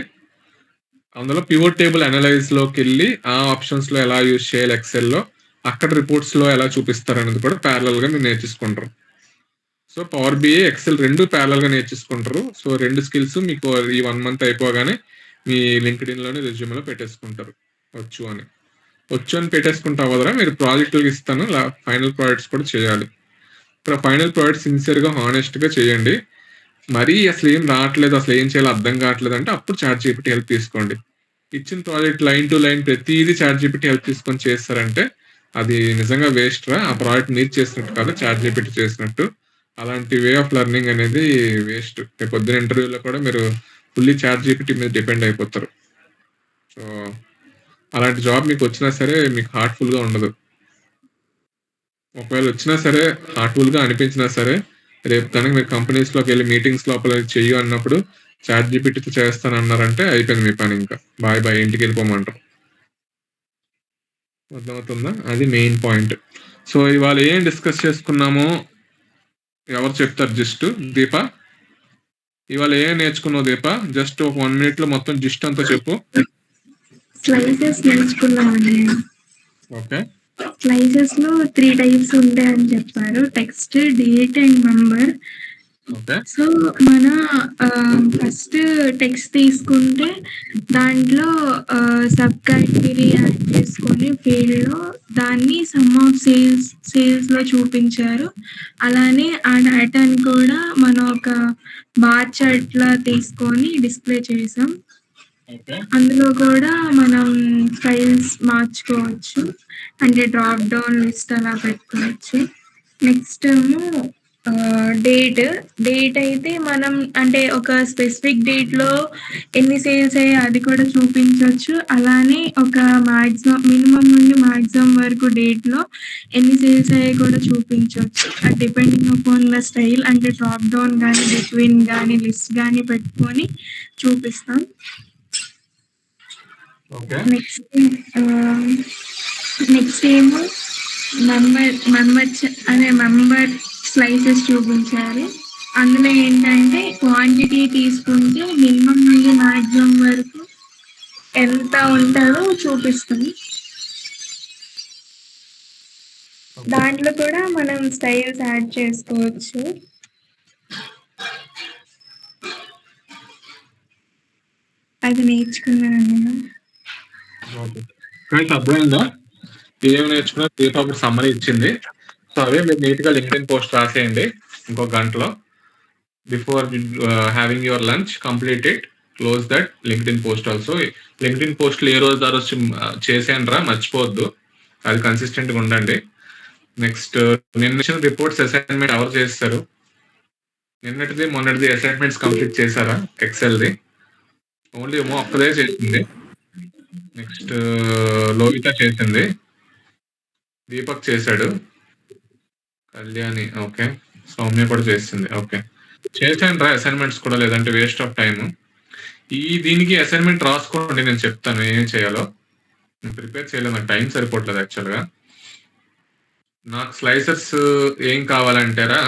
అందులో పివోట్ టేబుల్ అనలైజ్లోకి వెళ్ళి ఆ ఆప్షన్స్లో ఎలా యూజ్ చేయాలి ఎక్సెల్లో, అక్కడ రిపోర్ట్స్లో ఎలా చూపిస్తారు అనేది కూడా ప్యారలల్గా మీరు నేర్చుకుంటారు. సో పవర్ బిఐ, ఎక్సెల్ రెండు ప్యారలల్గా నేర్చుకుంటారు. సో 2 స్కిల్స్ మీకు ఈ 1 month అయిపోగానే మీ లింక్డ్ఇన్లోనే రెజ్యూమ్లో పెట్టేసుకుంటారు. వచ్చు అని పెట్టేసుకుంటా వదరా మీరు ప్రాజెక్టులకు ఇస్తాను. ఫైనల్ ప్రాజెక్ట్స్ కూడా చేయాలి. ఇప్పుడు ఫైనల్ ప్రాజెక్ట్ సిన్సియర్గా హానెస్ట్గా చేయండి. మరీ అసలు ఏం రావట్లేదు, అసలు ఏం చేయాలో అర్థం కావట్లేదు అంటే అప్పుడు ChatGPT హెల్ప్ తీసుకోండి. ఇచ్చిన ప్రాజెక్ట్ లైన్ టు లైన్ ప్రతిదీ ChatGPT హెల్ప్ తీసుకొని చేస్తారంటే అది నిజంగా వేస్ట్ రా. ఆ ప్రాజెక్ట్ మీరు చేసినట్టు కాదు, ChatGPT చేసినట్టు. అలాంటి వే ఆఫ్ లెర్నింగ్ అనేది వేస్ట్. పొద్దున ఇంటర్వ్యూలో కూడా మీరు ఫుల్లీ ChatGPT మీద డిపెండ్ అయిపోతారు. సో అలాంటి జాబ్ మీకు వచ్చినా సరే మీకు హార్ట్ఫుల్గా ఉండదు. ఒకవేళ వచ్చినా సరే హార్ట్ఫుల్గా అనిపించినా సరే రేపు కనుక మీరు కంపెనీస్లోకి వెళ్ళి మీటింగ్స్ లోపల చెయ్యు అన్నప్పుడు ChatGPTతో చేస్తానన్నారంటే అయిపోయింది మీ పని. ఇంకా బాయ్ బాయ్, ఇంటికి వెళ్ళిపోమంటారు. అర్థమవుతుందా? అది మెయిన్ పాయింట్. సో ఇవాళ ఏం డిస్కస్ చేసుకున్నామో ఎవరు చెప్తారు? జస్ట్ దీప, ఇవాళ ఏం నేర్చుకున్నావు దీప? జస్ట్ ఒక 1 minute లో మొత్తం జిస్ట్ అంతా చెప్పు. స్లైసెస్ నేర్చుకున్నామండి. ఓకే. స్లైసెస్ లో 3 types ఉంటాయని చెప్పారు. Text, date and number. Okay. So మన ఫస్ట్ టెక్స్ట్ తీసుకుంటే దాంట్లో సబ్ కేటగిరీ యాడ్ చేసుకొని ఫీల్డ్లో దాన్ని సమ్ ఆఫ్ సేల్స్లో చూపించారు. అలానే ఆ డేటాని కూడా మనం ఒక బార్ చార్ట్లా తీసుకొని డిస్ప్లే చేసాం. అందులో కూడా మనం ఫైల్స్ మార్చుకోవచ్చు, అంటే డ్రాప్ డౌన్ లిస్ట్ అలా పెట్టుకోవచ్చు. నెక్స్ట్ ఏమో డేట్ అయితే మనం అంటే ఒక స్పెసిఫిక్ డేట్లో ఎన్ని సేల్స్ అయ్యాయి అది కూడా చూపించవచ్చు. అలానే ఒక మినిమం నుండి మాక్సిమం వరకు డేట్లో ఎన్ని సేల్స్ అయ్యాయి కూడా చూపించవచ్చు. డిపెండింగ్ అపాన్ ద స్టైల్, అంటే డ్రాప్ డౌన్ కానీ బిట్వీన్ కానీ లిస్ట్ కానీ పెట్టుకొని చూపిస్తాం. నెక్స్ట్ ఏమో మెంబర్ స్లైసెస్ చూపించారు. అందులో ఏంటంటే క్వాంటిటీ తీసుకుంటే మినిమం నుండి మాక్సిమం వరకు ఎంత ఉంటుందో చూపిస్తుంది. దాంట్లో కూడా మనం స్టైల్స్ యాడ్ చేసుకోవచ్చు. అది నేర్చుకున్నాను నేను. అర్థమైందా ఏం నేర్చుకున్నా? దీప అప్పుడు సమ్మరీ ఇచ్చింది. సో అవే మీరు నీట్గా లింక్డ్ఇన్ పోస్ట్ రాసేయండి ఇంకో గంటలో. Before having your lunch complete it, close that LinkedIn post also. LinkedIn పోస్ట్లు ఏ రోజు రోజు చేసేయండి రా, మర్చిపోవద్దు. అది కన్సిస్టెంట్గా ఉండండి. నెక్స్ట్ నిన్న ఇచ్చిన రిపోర్ట్స్ అసైన్మెంట్ ఎవరు చేస్తారు? నిన్నటిది మొన్నటిది అసైన్మెంట్స్ కంప్లీట్ చేశారా? ఎక్సెల్ది ఓన్లీ ఏమో ఒక్కదే చేసింది. నెక్స్ట్ లోహిత చేసింది, దీపక్ చేశాడు, కళ్యాణి ఓకే, సౌమ్య కూడా చేసింది. ఓకే, చేశాను రా అసైన్మెంట్స్ కూడా, లేదంటే వేస్ట్ ఆఫ్ టైం. దీనికి అసైన్మెంట్ రాసుకోండి, నేను చెప్తాను ఏం చేయాలో. నేను ప్రిపేర్ చేయలేదు, నాకు టైం సరిపోవట్లేదు యాక్చువల్గా. నాకు స్లైసెస్ ఏం కావాలంటారా?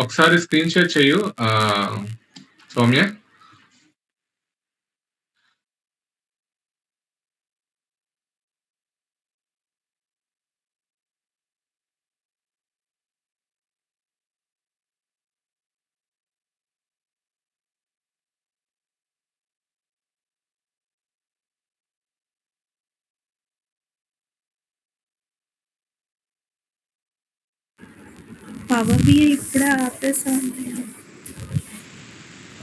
ఒకసారి స్క్రీన్ షేర్ చేయు సౌమ్య. పవర్ బిఐ ఇప్పుడే ఆపేసాను.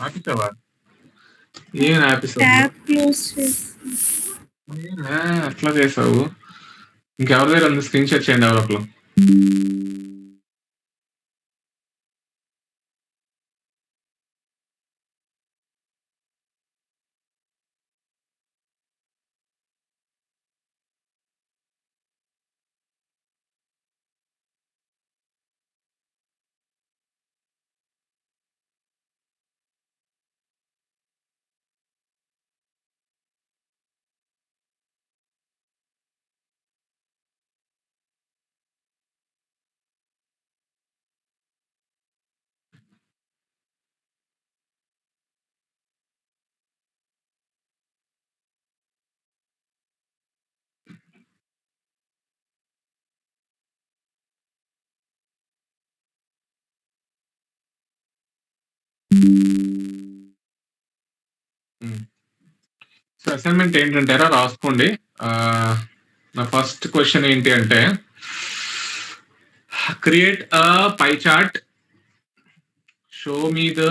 ఆపిస్తావా? ఏం ఆపిస్తావు? ట్యాబ్ క్లోజ్ చేసి అట్లా చేసావు. ఇంకెవరి దగ్గర ఉంది? స్క్రీన్ షేర్ చేయండి ఎవరొకరు. సో అసైన్మెంట్ ఏంటంటే రాసుకోండి. నా ఫస్ట్ క్వశ్చన్ ఏంటి అంటే, create a pie chart, show me the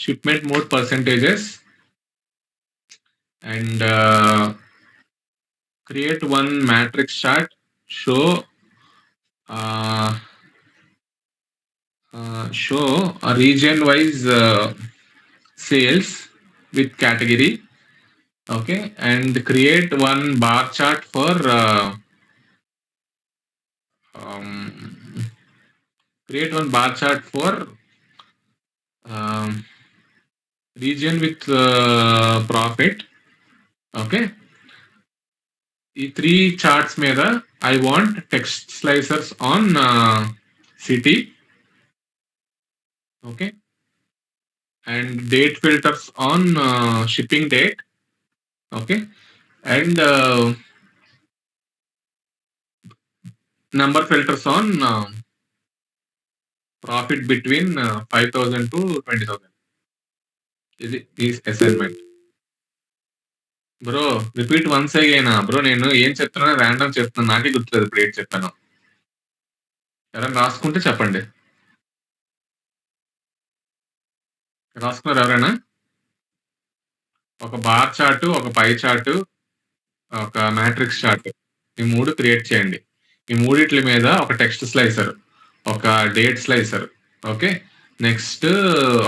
shipment mode percentages and create one matrix chart, show a region wise sales with category. Okay, and create one bar chart for region with profit. Okay, ఈ 3 charts మీద I want text slicers on city. Okay, and date filters on shipping date. Okay, and number filters on profit between 5,000 to 20,000. ఇది assignment. Bro repeat once అగైనా bro, నేను ఏం చెప్తున్నా random చెప్తున్నా, నాకే గుర్తులేదు ఇప్పుడు ఏంటి చెప్పాను. ఎవరైనా రాసుకుంటే చెప్పండి. రాసుకున్నారు ఎవరైనా? ఒక బార్ చార్ట్, ఒక పై చార్ట్, ఒక మ్యాట్రిక్స్ చార్ట్, ఈ 3 క్రియేట్ చేయండి. ఈ మూడిట్ల మీద ఒక టెక్స్ట్ స్లైసర్, ఒక డేట్ స్లైసర్. ఓకే, నెక్స్ట్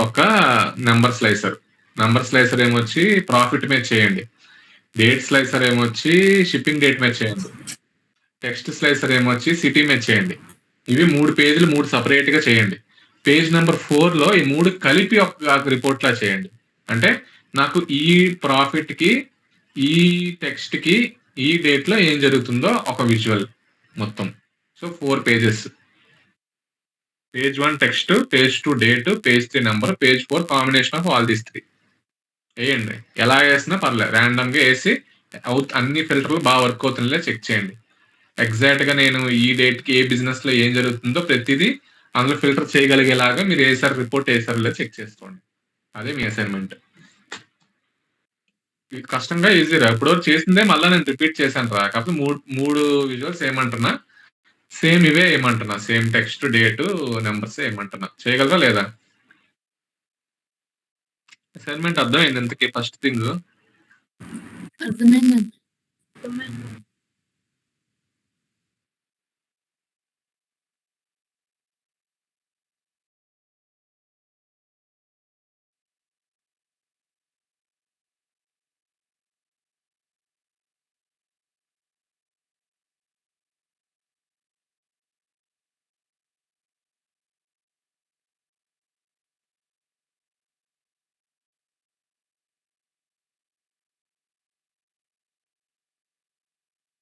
ఒక నెంబర్ స్లైసర్. నెంబర్ స్లైసర్ ఏమొచ్చి ప్రాఫిట్ మీద చేయండి. డేట్ స్లైసర్ ఏమొచ్చి షిప్పింగ్ డేట్ మీద చేయండి. టెక్స్ట్ స్లైసర్ ఏమొచ్చి సిటీ మీద చేయండి. ఇవి 3 పేజీలు 3 సపరేట్ గా చేయండి. పేజ్ నెంబర్ 4లో ఈ 3 కలిపి ఒక రిపోర్ట్ లా చేయండి. అంటే నాకు ఈ ప్రాఫిట్ కి, ఈ టెక్స్ట్ కి, ఈ డేట్ లో ఏం జరుగుతుందో ఒక విజువల్ మొత్తం. So 4 pages. Page 1 text, page 2 date, page 3 number, page 4 combination of all these 3 వేయండి. ఎలా వేసినా పర్లేదు, ర్యాండమ్ గా వేసి అన్ని ఫిల్టర్లు బాగా వర్క్ అవుతుందో చెక్ చేయండి. ఎగ్జాక్ట్ గా నేను ఈ డేట్ కి ఏ బిజినెస్ లో ఏం జరుగుతుందో ప్రతిదీ అందులో ఫిల్టర్ చేయగలిగేలాగా మీరు వేసారు రిపోర్ట్ వేసారులే చెక్ చేసుకోండి. అదే మీ అసైన్మెంట్. కష్టంగా ఈజీరా, ఇప్పుడు చేసిందే మళ్ళీ నేను రిపీట్ చేశాను రా. కాకపోతే 3 విజువల్స్ ఏమంటున్నా, సేమ్ ఇవే ఏమంటున్నా, సేమ్ టెక్స్ట్, డేట్, నెంబర్స్ ఏమంటున్నా. చేయగలరా లేదా? అసైన్మెంట్ అర్థమైంది ఇంతకీ ఫస్ట్ థింగ్? అర్థమైంది.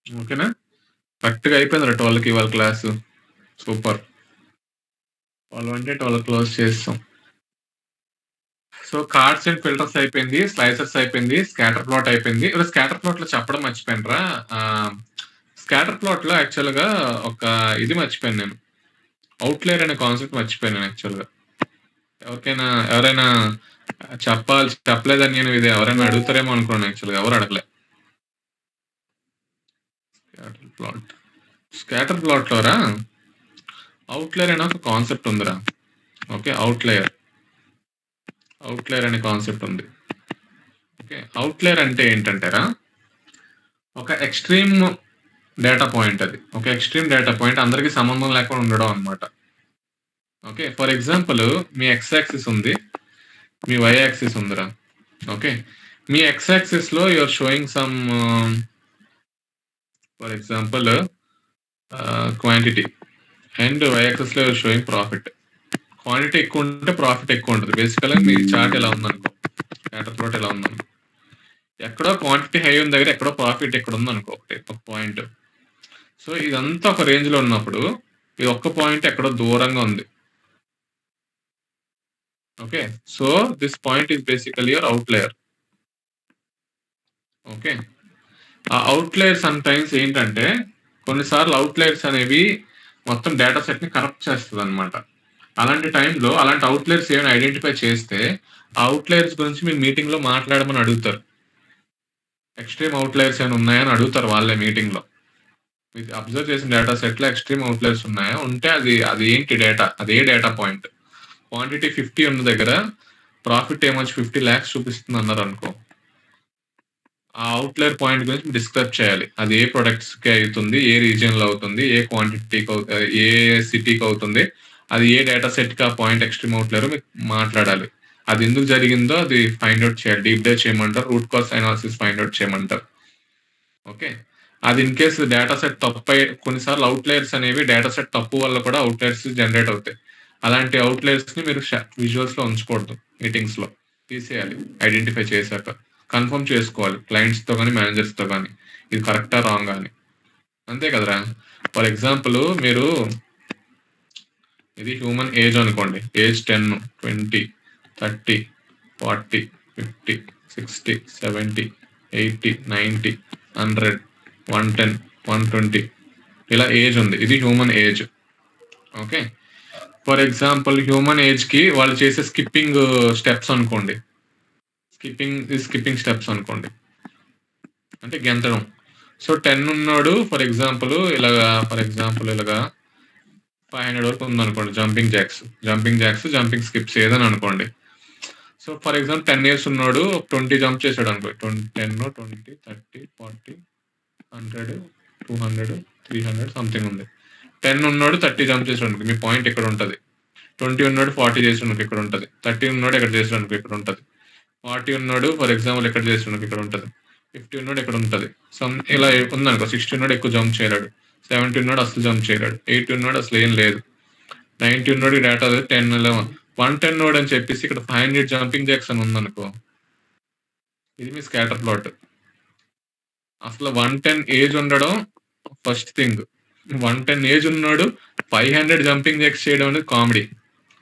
ఓకేనా? కరెక్ట్గా అయిపోయింది 12కి ఇవాళ క్లాసు. సూపర్. 12 అంటే 12 క్లోజ్ చేస్తాం. సో కార్డ్స్ అండ్ ఫిల్టర్స్ అయిపోయింది, స్లైసర్స్ అయిపోయింది, స్కాటర్ ప్లాట్ అయిపోయింది. ఇప్పుడు స్కాటర్ ప్లాట్ లో చెప్పడం మర్చిపోయినరా, స్కాటర్ ప్లాట్ లో యాక్చువల్ గా ఒక ఇది మర్చిపోయాను నేను, అవుట్లేయర్ అనే కాన్సెప్ట్ మర్చిపోయాను యాక్చువల్ గా. ఎవరైనా చెప్పలేదని నేను ఇది ఎవరైనా అడుగుతారేమో అనుకున్నాను, యాక్చువల్గా ఎవరు అడగలే. స్కాటర్ ప్లాట్ లోరా అవుట్లేయర్ అనే ఒక కాన్సెప్ట్ ఉందిరా. ఓకే, అవుట్లేయర్ అనే కాన్సెప్ట్ ఉంది. ఓకే, అవుట్లేయర్ అంటే ఏంటంటేరా ఒక ఎక్స్ట్రీమ్ డేటా పాయింట్. అది ఒక ఎక్స్ట్రీమ్ డేటా పాయింట్ అందరికీ సంబంధం లేకుండా ఉండడం అనమాట. ఓకే, ఫర్ ఎగ్జాంపుల్ మీ ఎక్స్ యాక్సిస్ ఉంది, మీ వై యాక్సిస్ ఉందిరా. ఓకే, మీ ఎక్స్ యాక్సిస్ లో you're showing some for example quantity, and Y axis లో యూఆర్ షోయింగ్ ప్రాఫిట్. క్వాంటిటీ ఎక్కువ ఉంటే ప్రాఫిట్ ఎక్కువ ఉంటుంది. బేసికల్గా మీ చార్ట్ ఎలా ఉందనుకో, స్కాటర్ ప్లాట్ ఎలా ఉందనుకో, ఎక్కడో క్వాంటిటీ హై ఉన్న దగ్గర ఎక్కడో ప్రాఫిట్ ఎక్కడ ఉందనుకో, ఒక పాయింట్. సో ఇదంతా ఒక రేంజ్ లో ఉన్నప్పుడు ఇది ఒక్క పాయింట్ ఎక్కడో దూరంగా ఉంది. Okay, so this point is basically your outlier. Okay, ఆ అవుట్లేయర్ సమ్ టైమ్స్ ఏంటంటే కొన్నిసార్లు అవుట్లేయర్స్ అనేవి మొత్తం డేటా సెట్ ని కరప్ట్ చేస్తుంది అనమాట. అలాంటి టైంలో అలాంటి అవుట్లేయర్స్ ఏమైనా ఐడెంటిఫై చేస్తే ఆ అవుట్లేయర్స్ గురించి మీ మీటింగ్ లో మాట్లాడమని అడుగుతారు. ఎక్స్ట్రీమ్ అవుట్లేయర్స్ ఏమైనా ఉన్నాయని అడుగుతారు వాళ్ళే మీటింగ్ లో. మీరు అబ్జర్వ్ చేసిన డేటా సెట్ లో ఎక్స్ట్రీమ్ అవుట్లేయర్స్ ఉన్నాయా, ఉంటే అది ఏంటి డేటా, అదే డేటా పాయింట్. క్వాంటిటీ 50 ఉన్న దగ్గర ప్రాఫిట్ ఏమొచ్చి 50 lakhs చూపిస్తుంది అన్నారు అనుకో, ఆ అవుట్లేయర్ పాయింట్ గురించి డిస్క్రైబ్ చేయాలి. అది ఏ ప్రొడక్ట్స్ కి అవుతుంది, ఏ రీజియన్ లో అవుతుంది, ఏ క్వాంటిటీకి, ఏ సిటీకి అవుతుంది, అది ఏ డేటా సెట్ కి ఆ పాయింట్ ఎక్స్ట్రీమ్ అవుట్లేయర్ మీకు మాట్లాడాలి. అది ఎందుకు జరిగిందో అది ఫైండ్ అవుట్ చేయాలి, డీప్ డైవ్ చేయమంటారు, root cause analysis find out చేయమంటారు. ఓకే, అది ఇన్ కేసు డేటా సెట్ తప్పు, కొన్నిసార్లు అవుట్లేయర్స్ అనేవి డేటా సెట్ తప్పు వల్ల కూడా అవుట్లేయర్స్ జనరేట్ అవుతాయి. అలాంటి అవుట్లేయర్స్ ని మీరు విజువల్స్ లో ఉంచకూడదు, మీటింగ్స్ లో తీసేయాలి. ఐడెంటిఫై చేశాక కన్ఫర్మ్ చేసుకోవాలి క్లయింట్స్ తో కానీ మేనేజర్స్ తో కానీ, ఇది కరెక్టా రాంగ్ అని. అంతే కదరా. ఫర్ ఎగ్జాంపుల్ మీరు ఇది హ్యూమన్ ఏజ్ అనుకోండి, ఏజ్ 10, 20, 30, 40, 50, 60, 70, 80, 90, 100, 110, 120 ఇలా ఏజ్ ఉంది. ఇది human age. Okay, for example human age కి వాళ్ళు చేసే స్కిప్పింగ్ స్టెప్స్ అనుకోండి, స్కిప్పింగ్ స్టెప్స్ అనుకోండి, అంటే గెంతడం. సో 10 ఉన్నాడు ఫర్ ఎగ్జాంపుల్ ఇలాగా 500 వరకు ఉందనుకోండి, జంపింగ్ జాక్స్, జంపింగ్ స్కిప్స్ ఏదని అనుకోండి. సో ఫర్ ఎగ్జాంపుల్ 10 years ఉన్నాడు, 20 జంప్ చేశాడు అనుకో, 10, 20, 30, 40, 100, 200, 300 సంథింగ్ ఉంది. 10 ఉన్నాడు 30 జంప్ చేశాడు అనుకో, మీ పాయింట్ ఇక్కడ ఉంటుంది. 20 ఉన్నాడు 40 చేసాడు ఇక్కడ ఉంటుంది. 30 ఉన్నాడు ఎక్కడ చేసాడు అనుకో, ఇక్కడ ఉంటుంది. 40 ఉన్నాడు ఫర్ ఎగ్జాంపుల్ ఎక్కడ చేసాడు ఇక్కడ ఉంటుంది. 50 ఉన్నాడు ఎక్కడ ఉంటుంది. ఇలా ఉందనుకో. 60 ఉన్నాడు ఎక్కువ జంప్ చేయలేడు. 70 ఉన్నాడు అసలు జంప్ చేయలేడు. 80 ఉన్నాడు అసలు ఏం లేదు. 90 ఉన్నాడు డేటా 10, 11, 110 ఉన్నాడు అని చెప్పేసి ఇక్కడ 500 జంపింగ్ జాక్స్ అని ఉందనుకో, ఇది మీ స్కాటర్ ప్లాట్. అసలు 110 ఏజ్ ఉండడం ఫస్ట్ థింగ్. 110 ఏజ్ ఉన్నాడు 500 జంపింగ్ జాక్స్ చేయడం అనేది కామెడీ.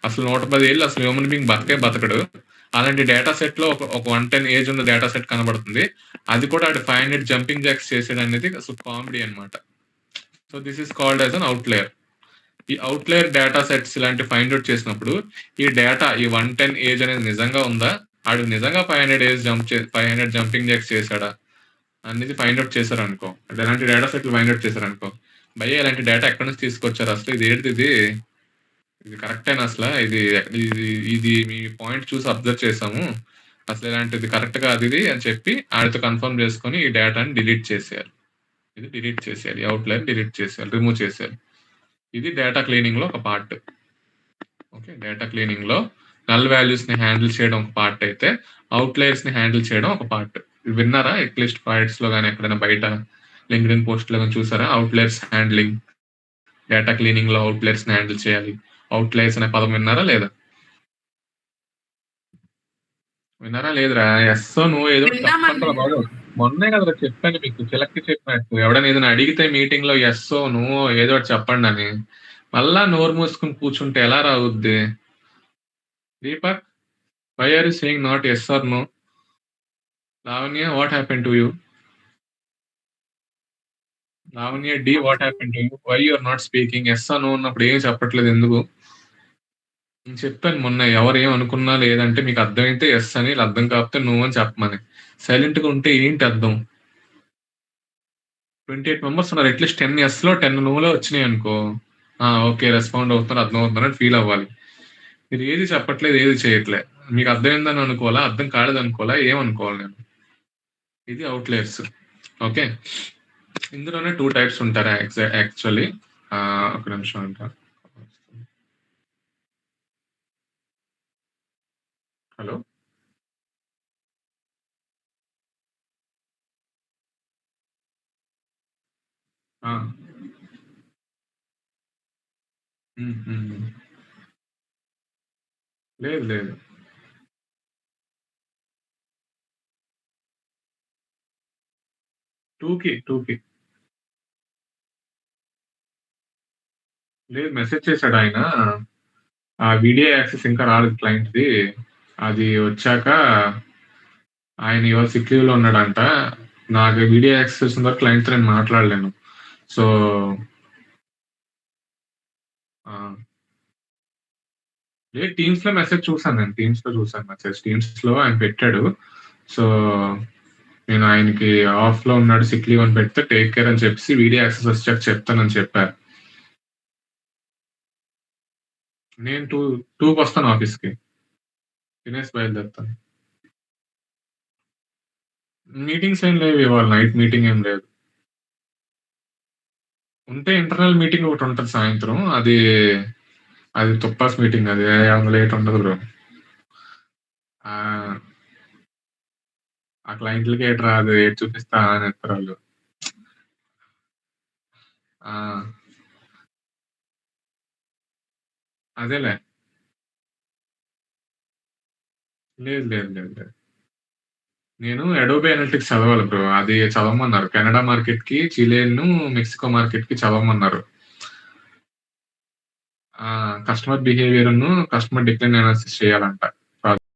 అసలు 110 ఏళ్ళు అసలు హ్యూమన్ బీయింగ్ బతకడు. అలాంటి డేటా సెట్ లో ఒక 110 ఏజ్ ఉన్న డేటా సెట్ కనబడుతుంది. అది కూడా 500 జంపింగ్ జాక్స్ చేసాడు అనేది అసలు కామెడీ అనమాట. So this is called as an outlier. ఈ అవుట్లేయర్ డేటా సెట్స్ ఇలాంటి ఫైండ్ అవుట్ చేసినప్పుడు ఈ డేటా, ఈ 110 ఏజ్ అనేది నిజంగా ఉందా, ఆడు నిజంగా 500 జంపింగ్ జాక్స్ చేశాడా అనేది ఫైండ్ అవుట్ చేశారనుకో, అంటే ఇలాంటి డేటా సెట్లు ఫైండ్ అవుట్ చేశారనుకో, భయ్య ఇలాంటి డేటా ఎక్కడి నుంచి తీసుకొచ్చారు, అసలు ఇది ఏంటిది, ఇది కరెక్టేనా, అసలు ఇది మీ పాయింట్ చూసి అబ్జర్వ్ చేసాము, అసలు ఇలాంటిది కరెక్ట్ కాదు ఇది అని చెప్పి ఆడితో కన్ఫర్మ్ చేసుకొని ఈ డేటాని డిలీట్ చేసేయాలి. ఇది డిలీట్ చేసేయాలి, అవుట్లైన్ డిలీట్ చేసేయాలి, రిమూవ్ చేసేయాలి. ఇది డేటా క్లీనింగ్ లో ఒక పార్ట్. ఓకే, డేటా క్లీనింగ్ లో నల్ వాల్యూస్ ని హ్యాండిల్ చేయడం ఒక పార్ట్ అయితే, అవుట్లైర్స్ ని హ్యాండిల్ చేయడం ఒక పార్ట్. విన్నారా ఎక్లిస్ట్ పాయింట్స్ లో కానీ ఎక్కడైనా బయట లింక్డ్ఇన్ పోస్ట్ లో కానీ చూసారా? అవుట్లైర్స్ హ్యాండ్లింగ్, డేటా క్లీనింగ్ లో అవుట్లైర్స్ ని హ్యాండిల్ చేయాలి. అవుట్లైర్స్ అనే పదం విన్నారా లేదా? విన్నారా లేదురా? ఎస్సో నువ్వు ఏదో చెప్పండి బాబు. మొన్నే కదా చెప్పాను మీకు, చిలక్కి చెప్పినట్టు. ఎవడైనా ఏదైనా అడిగితే మీటింగ్ లో ఎస్సో నువ్వు ఏదో చెప్పండి అని. మళ్ళా నోరు మూసుకొని కూర్చుంటే ఎలా రావుద్ది? Deepak, why are you saying not yes or no? Lavanya, what happened to you? Lavanya డి, what happened to you? Why you are not speaking? Yes or no అన్నప్పుడు ఏం చెప్పట్లేదు ఎందుకు? నేను చెప్పాను మొన్న, ఎవరు ఏమనుకున్నా లేదంటే మీకు అర్థమైతే యెస్ అని, ఇలా అర్థం కాకపోతే నో అని చెప్పమని. సైలెంట్‌గా ఉంటే ఏంటి అర్థం? 28 మెంబర్స్ ఉన్నారు. అట్‌లీస్ట్ 10 యెస్‌లో 10 నో‌లో వచ్చినాయనుకో, ఆ! ఓకే. రెస్పాండ్ అవుతున్నారు, అర్థమవుతుందని ఫీల్ అవ్వాలి. మీరు ఏది చెప్పట్లేదు, ఏది చేయట్లే. మీకు అర్థమైందని అనుకోవాలా? అర్థం కాలేదనుకోవాలా? ఏమనుకోవాలి నేను? ఇది అవుట్‌లయర్స్. ఓకే. ఇందులోనే 2 టైప్స్ ఉంటారు యాక్చువల్లీ. ఒక నిమిషం అంట. హలో! ఆ! హ్మ్. హ్మ్. లేదు. లేదు. 2కి. లేదు, మెసేజ్ చేసాడాయన. ఆ వీడియో యాక్సెస్ ఇంకా రాలేదు క్లయింట్‌ది. అది వచ్చాక ఆయన ఇవాళ సిక్ లీవ్‌లో ఉన్నాడంట. నాకు వీడియో యాక్సెస్ వచ్చిన వరకు క్లయింట్‌తో నేను మాట్లాడలేను. సో ఆ! లేదు, టీమ్స్‌లో మెసేజ్ చూసాను నేను. టీమ్స్‌లో చూసాను మెసేజ్. టీమ్స్‌లో ఆయన పెట్టాడు. సో, నేను ఆయనకి ఆఫ్‌లో ఉన్నాడు, సిక్ లీవ్ అని పెడితే టేక్ కేర్ అని చెప్పేసి వీడియో యాక్సెస్ వచ్చాక చెప్తానని చెప్పారు. నేను 2కొస్తాను ఆఫీస్‌కి. తినేసి బయలుదేరుతాను. మీటింగ్స్ ఏం లేవు ఇవాళ, నైట్ మీటింగ్ ఏం లేదు. ఉంటే ఇంటర్నల్ మీటింగ్ ఒకటుంటది సాయంత్రం. అది తుప్పాస్ మీటింగ్ అది. అందులో ఏటుండదు బ్రో. ఆ! ఆ క్లయింట్‌లకి ఏటి రాదు. ఏటి చూపిస్తా అనేత్తారాళ్ళు. ఆ! అదేలే. లేదు. నేను అడోబీ అనలిటిక్స్ చదవాలి బ్రో. అది చదవమన్నారు. కెనడా మార్కెట్‌కి, చిలేను, మెక్సికో మార్కెట్‌కి చదవమన్నారు. కస్టమర్ బిహేవియర్‌ను, కస్టమర్ డిక్లైన్ అనాలిసిస్ చేయాలంట.